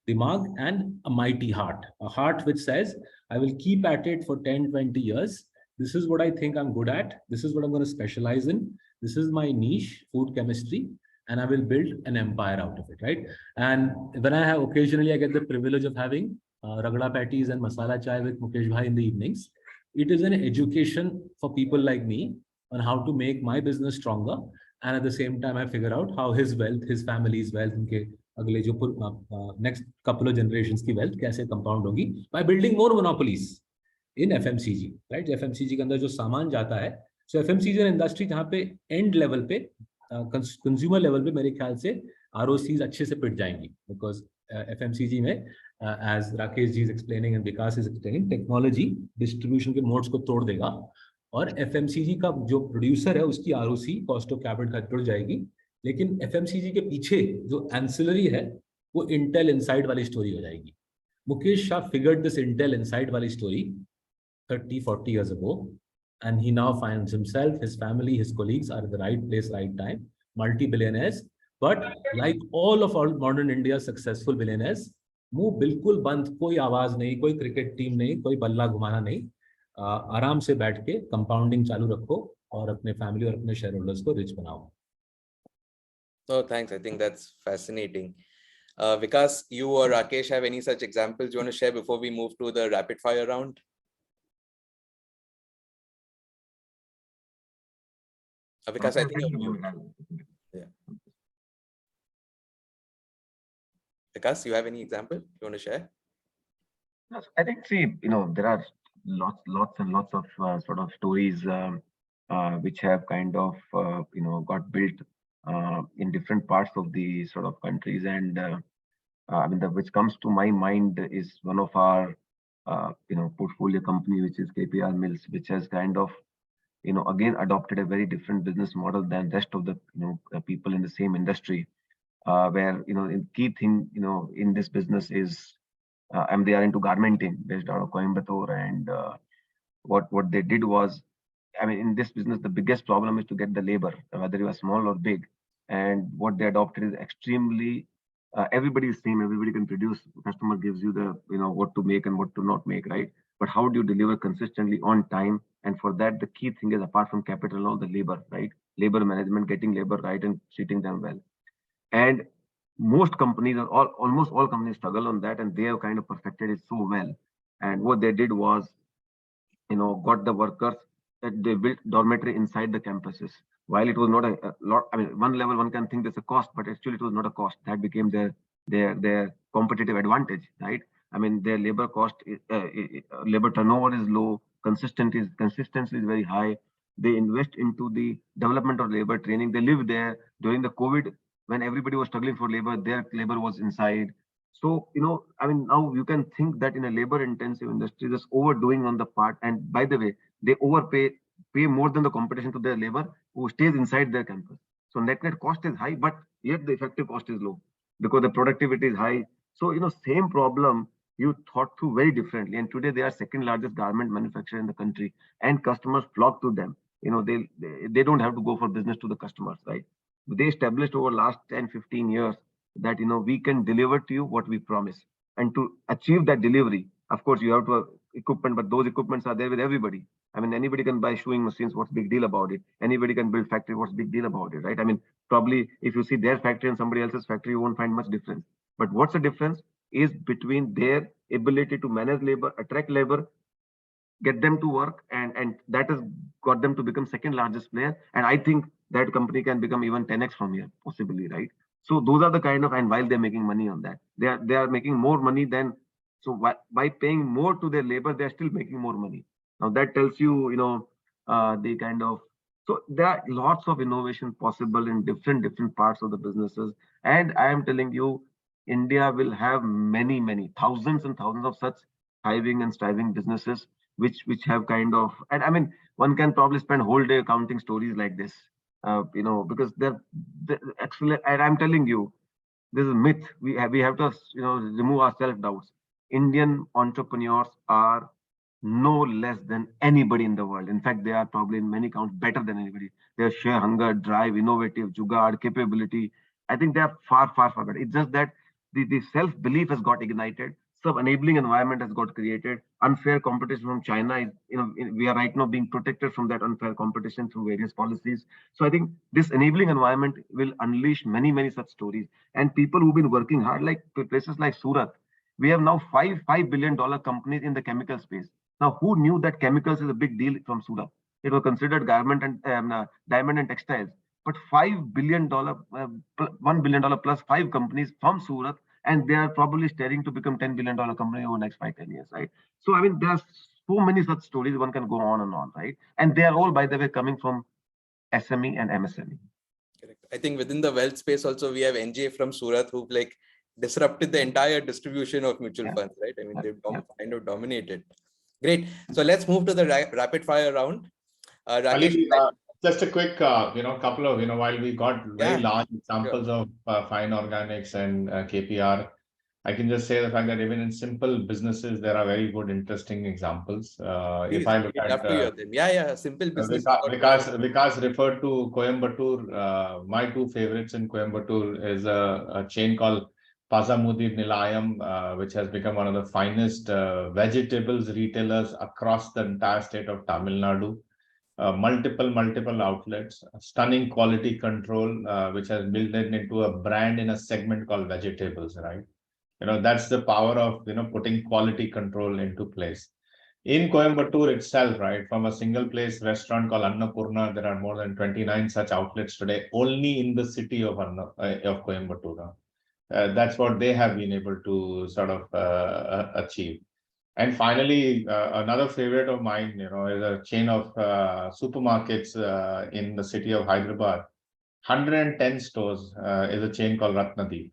D: dimag and a mighty heart, a heart which says, I will keep at it for 10-20 years. This is what I think I'm good at. This is what I'm going to specialize in. This is my niche, food chemistry, and I will build an empire out of it, right? And when occasionally I get the privilege of having ragda patties and masala chai with Mukesh bhai in the evenings, it is an education for people like me on how to make my business stronger. And at the same time, I figure out how his wealth, his family's wealth, उनके अगले जो next couple of generations की wealth कैसे compound होगी by building more monopolies in FMCG, right? FMCG के अंदर जो सामान जाता है, so FMCG है इंडस्ट्री जहाँ पे end level पे, consumer level पे मेरे ख्याल से ROCs अच्छे से पिट जाएंगी, because FMCG में as Rakesh ji is explaining and Vikas is explaining, technology distribution के modes को तोड़ देगा, और FMCG का जो producer है उसकी ROC cost of capital जुड़ जाएगी, लेकिन FMCG के पीछे जो ancillary है वो Intel Inside वाली story हो जाएगी. Mukesh Shah figured this Intel Inside वाली story 30-40 years ago, and he now finds himself, his family, his colleagues are at the right place, right time, multi-billionaires. But like all of our modern India's successful billionaires, मुंह बिल्कुल बंद, कोई आवाज नहीं, कोई cricket team नहीं, कोई बल्ला घुमाना नहीं, आराम से बैठ के कंपाउंडिंग चालू रखो और अपने फैमिली और अपने शेयर होल्डर्स को रिच बनाओ.
A: Oh, thanks. I think that's fascinating. Vikas, you or Rakesh have any such examples you want to share before we move to the rapid fire round? Vikas, I think you're mute. Yeah. Vikas, you have any example you want to share?
B: I think, see, there are lots and lots of sort of stories which have kind of got built in different parts of the sort of countries. And I mean, which comes to my mind is one of our portfolio company, which is KPR Mills, which has kind of again adopted a very different business model than rest of the people in the same industry, where the key thing in this business is and they are into garmenting based out of Coimbatore. And what they did was, I mean, in this business, the biggest problem is to get the labor, whether you are small or big. And what they adopted is extremely, everybody is same, everybody can produce. Customer gives you the, what to make and what to not make, right? But how do you deliver consistently on time? And for that, the key thing is, apart from capital and all, the labor, right? Labor management, getting labor right and treating them well. And most companies, or almost all companies, struggle on that, and they have kind of perfected it so well. And what they did was, got the workers that they built dormitory inside the campuses. While it was not a lot, I mean, one level one can think there's a cost, but actually it was not a cost. That became their competitive advantage, right? I mean, their labor cost, labor turnover is low, consistency is very high. They invest into the development of labor training. They live there during the COVID when everybody was struggling for labor. Their labor was inside. So, I mean, now you can think that in a labor intensive industry, there's overdoing on the part. And by the way, they pay more than the competition to their labor who stays inside their campus. So net cost is high, but yet the effective cost is low because the productivity is high. So, same problem you thought through very differently. And today they are second largest garment manufacturer in the country, and customers flock to them. They don't have to go for business to the customers, right? They established over last 10, 15 years that we can deliver to you what we promise. And to achieve that delivery, of course, you have to have equipment, but those equipments are there with everybody. I mean, anybody can buy sewing machines. What's big deal about it? Anybody can build factory. What's big deal about it, right? I mean, probably if you see their factory and somebody else's factory, you won't find much difference. But what's the difference is between their ability to manage labor, attract labor, get them to work, and that has got them to become second largest player. And I think that company can become even 10x from here, possibly, right? So those are the kind of, and while they're making money on that, they are making more money than, so by paying more to their labor, they're still making more money. Now that tells you, the kind of, so there are lots of innovation possible in different parts of the businesses. And I am telling you, India will have many thousands and thousands of such thriving and striving businesses which have kind of, and I mean, one can probably spend whole day counting stories like this, because they're excellent. And I'm telling you, this is a myth. We have to remove our self doubts. Indian entrepreneurs are no less than anybody in the world. In fact, they are probably in many counts better than anybody. Their sheer hunger, drive, innovative, jugaad, capability, I think they are far better. It's just that the self-belief has got ignited. Some enabling environment has got created. Unfair competition from China is, we are right now being protected from that unfair competition through various policies. So I think this enabling environment will unleash many such stories. And people who've been working hard, like places like Surat, we have now $5 billion companies in the chemical space. Now, who knew that chemicals is a big deal from Surat? It was considered garment and diamond and textiles. But $5 billion, $1 billion plus 5 companies from Surat, and they are probably staring to become $10 billion company over the next 5-10 years, right? So, I mean, there's so many such stories, one can go on and on, right? And they are all, by the way, coming from SME and MSME.
A: Correct. I think within the wealth space also, we have NJ from Surat who've disrupted the entire distribution of mutual funds, right? I mean, they've kind of dominated. Great. So let's move to the rapid fire round. Rakesh,
C: just a quick, couple of, while we got very large examples of fine organics and KPR, I can just say the fact that even in simple businesses, there are very good, interesting examples. If I look at
A: simple business.
C: Vikas referred to Coimbatore. My 2 favorites in Coimbatore is a chain called Pazamudir Nilayam, which has become one of the finest vegetables retailers across the entire state of Tamil Nadu. Multiple outlets, stunning quality control, which has built it into a brand in a segment called vegetables, right? That's the power of, putting quality control into place. In Coimbatore itself, right, from a single place restaurant called Annapurna, there are more than 29 such outlets today, only in the city of Coimbatore. That's what they have been able to sort of achieve. And finally, another favorite of mine, is a chain of supermarkets in the city of Hyderabad. 110 stores is a chain called Ratnadeep,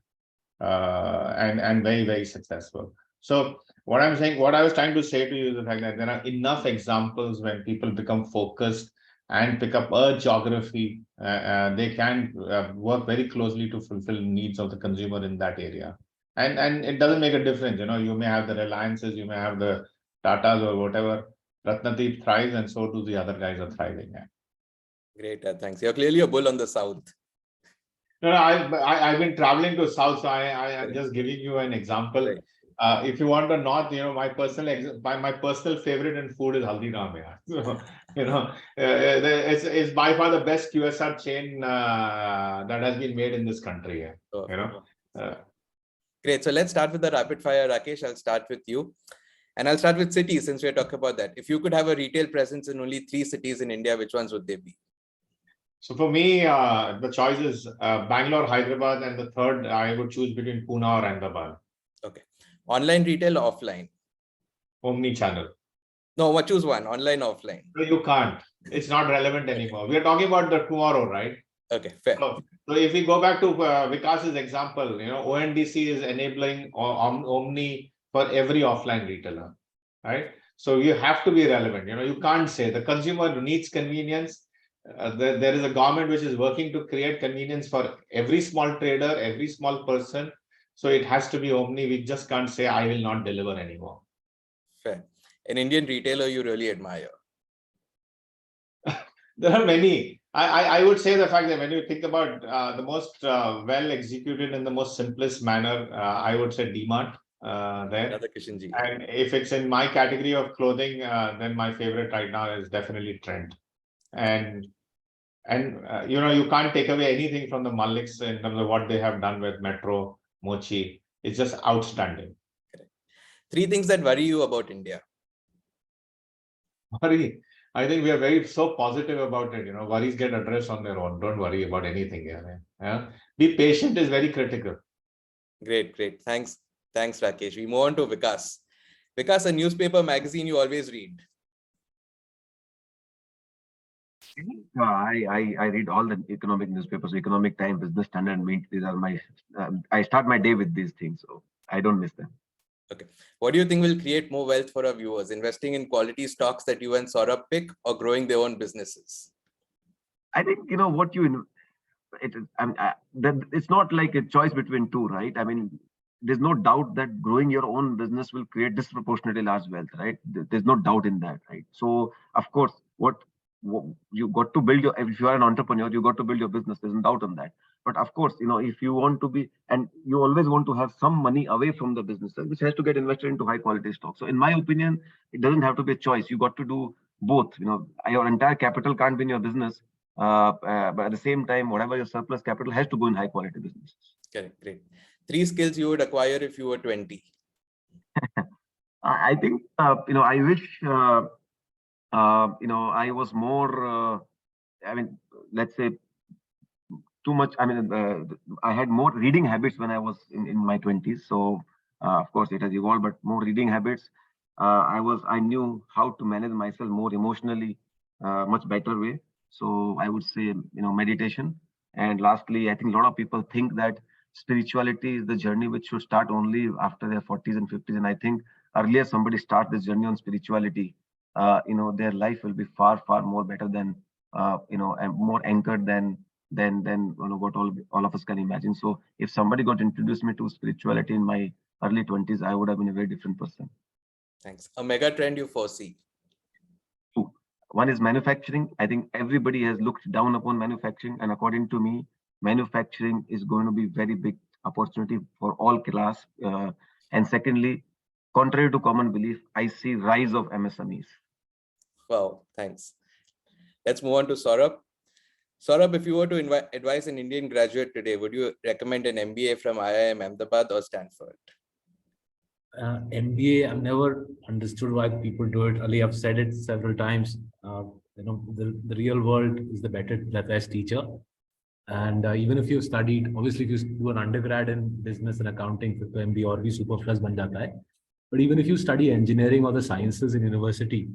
C: and very, very successful. So what I'm saying, what I was trying to say to you is the fact that there are enough examples when people become focused and pick up a geography, they can work very closely to fulfill needs of the consumer in that area. And it doesn't make a difference, you may have the Reliances, you may have the Tatas or whatever. Ratnadeep thrives, and so do the other guys are thriving. Yeah.
A: Great, thanks. You're clearly a bull on the South.
C: No, I've been traveling to South, so I am just giving you an example.
A: Right.
C: If you want a North, my personal favorite in food is Haldiram. Yeah. So, it's by far the best QSR chain that has been made in this country. Yeah.
A: Oh. Great. So let's start with the rapid fire. Rakesh, I'll start with you. And I'll start with cities since we're talking about that. If you could have a retail presence in only 3 cities in India, which ones would they be?
C: So for me, the choice is Bangalore, Hyderabad, and the third I would choose between Pune or Ahmedabad.
A: Okay. Online retail or offline?
C: Omni-channel.
A: No, choose one, online, offline.
C: No, you can't. It's not relevant anymore. We are talking about the tomorrow, right?
A: Okay, fair.
C: So if we go back to Vikas's example, ONDC is enabling Omni for every offline retailer, right? So you have to be relevant. You can't say the consumer needs convenience. There is a government which is working to create convenience for every small trader, every small person. So it has to be Omni. We just can't say I will not deliver anymore.
A: Fair. An Indian retailer you really admire?
C: There are many. I would say the fact that when you think about the most well executed in the most simplest manner, I would say DMart there. And if it's in my category of clothing, then my favorite right now is definitely Trend. And you can't take away anything from the Maliks in terms of what they have done with Metro, Mochi. It's just outstanding.
A: 3 things that worry you about India.
C: Worry. I think we are so positive about it. Worries get addressed on their own. Don't worry about anything. Yeah. Be patient is very critical.
A: Great. Thanks, Rakesh. We move on to Vikas. Vikas, a newspaper, magazine you always read.
B: I read all the economic newspapers, Economic Times, Business Standard, Mint. These are my. I start my day with these things, so I don't miss them.
A: Okay. What do you think will create more wealth for our viewers? Investing in quality stocks that you and Saurabh pick, or growing their own businesses?
B: I think what you. It's not like a choice between two, right? I mean, there's no doubt that growing your own business will create disproportionately large wealth, right? There's no doubt in that, right? So, of course, you got to build if you are an entrepreneur, you got to build your business. There's no doubt on that. But of course, if you want to be, and you always want to have some money away from the business, which has to get invested into high quality stocks. So in my opinion, it doesn't have to be a choice. You got to do both. Your entire capital can't be in your business. But at the same time, whatever your surplus capital has to go in high quality businesses.
A: Correct. Great. 3 skills you would acquire if you were 20.
B: I think, I wish, I was more, let's say too much. I had more reading habits when I was in my 20s. So, of course, it has evolved, but more reading habits. I knew how to manage myself more emotionally, much better way. So I would say, meditation. And lastly, I think a lot of people think that spirituality is the journey which should start only after their 40s and 50s. And I think earlier somebody start this journey on spirituality, their life will be far, far more better than, and more anchored than what all of us can imagine. So if somebody got introduced me to spirituality in my early 20s, I would have been a very different person.
A: Thanks. A mega trend you foresee?
B: 2. One is manufacturing. I think everybody has looked down upon manufacturing, and according to me, manufacturing is going to be very big opportunity for all class. And secondly, contrary to common belief, I see rise of MSMEs.
A: Wow, thanks. Let's move on to Saurabh. Saurabh, if you were to advise an Indian graduate today, would you recommend an MBA from IIM Ahmedabad or Stanford?
D: MBA, I've never understood why people do it. Ali, I've said it several times. The real world is the best teacher. And even if you've studied, obviously, if you do an undergrad in business and accounting, MBA or भी super plus ban jata hai. But even if you study engineering or the sciences in university,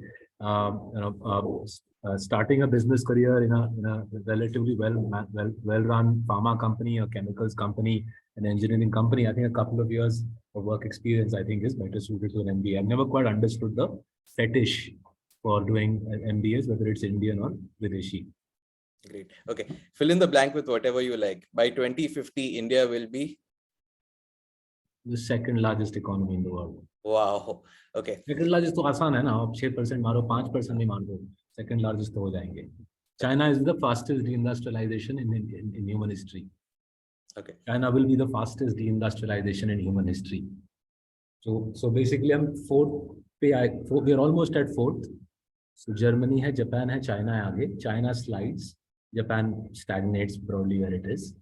D: starting a business career in a relatively well-run pharma company, or chemicals company, an engineering company, I think a couple of years of work experience, I think, is better suited to an MBA. I've never quite understood the fetish for doing MBAs, whether it's Indian or Videshi.
A: Great. Okay. Fill in the blank with whatever you like. By 2050, India will be
D: the second largest economy in the world.
A: Wow. Okay.
D: Second largest तो आसान है ना, आप 6% मारो, 5% नहीं मान लो, second largest तो हो जाएंगे. China is the fastest deindustrialization in human history.
A: Okay.
D: China will be the fastest deindustrialization in human history. So basically I'm fourth. We are almost at fourth. So Germany है, Japan है, China है आगे. China slides, Japan stagnates broadly where it is.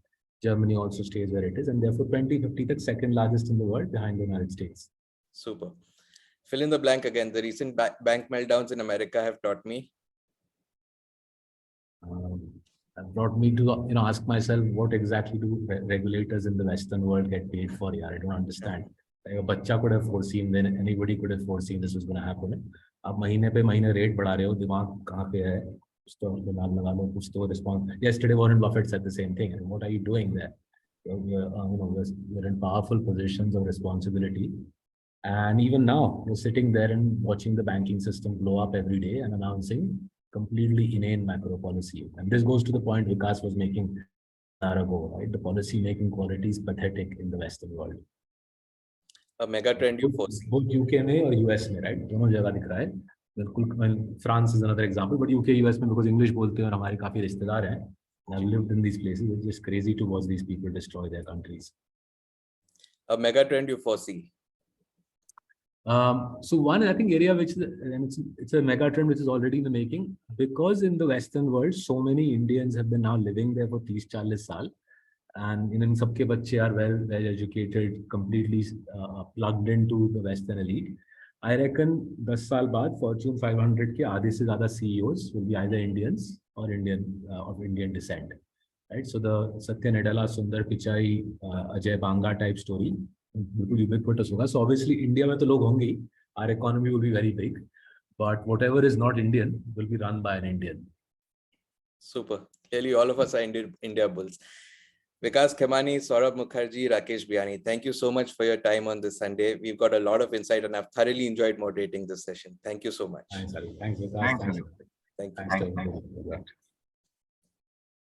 D: Germany also stays where it is, and therefore 2050 the second largest in the world behind the United States.
A: Super. Fill in the blank again. The recent bank meltdowns in America have taught me.
D: Have brought me to ask myself, what exactly do regulators in the Western world get paid for? Yeah, I don't understand. Like a बच्चा could have foreseen, then anybody could have foreseen this was going to happen. आप महीने पे महीने rate बढ़ा रहे हो, दिमाग कहाँ पे है? कुछ तो दिमाग लगा लो, कुछ तो response. Yesterday, Warren Buffett said the same thing. And what are you doing there? You're in powerful positions of responsibility. And even now, you're sitting there and watching the banking system blow up every day and announcing completely inane macro policy. And this goes to the point Vikas was making an hour ago, right? The policy making quality is pathetic in the Western world.
A: A mega trend you foresee.
D: Both UK में और US में, right? दोनों जगह दिख रहा है. बिल्कुल. France is another example, but UK, US में because English बोलते हैं और हमारे काफी रिश्तेदार हैं. I've lived in these places. It's just crazy to watch these people destroy their countries.
A: A mega trend you foresee.
D: So one, I think, area which it's a mega trend which is already in the making, because in the Western world so many Indians have been now living there for 30-40 साल, and in सबके बच्चे are well educated, completely plugged into the Western elite. I reckon 10 साल बाद Fortune 500 के आधे से ज़्यादा CEOs will be either Indians or of Indian descent, right? So the Satya Nadella, Sundar Pichai, Ajay Banga type story बिल्कुल ubiquitous होगा. So obviously India में तो लोग होंगे ही. Our economy will be very big, but whatever is not Indian will be run by an Indian.
A: Super. Clearly, all of us are India bulls. Vikas Khemani, Saurabh Mukherjee, Rakesh Biyani, thank you so much for your time on this Sunday. We've got a lot of insight, and I've thoroughly enjoyed moderating this session. Thank you so much.
D: Thanks, Ali. Thanks, Vikas.
B: Thanks, Ali.
A: Thank you.
B: Thanks.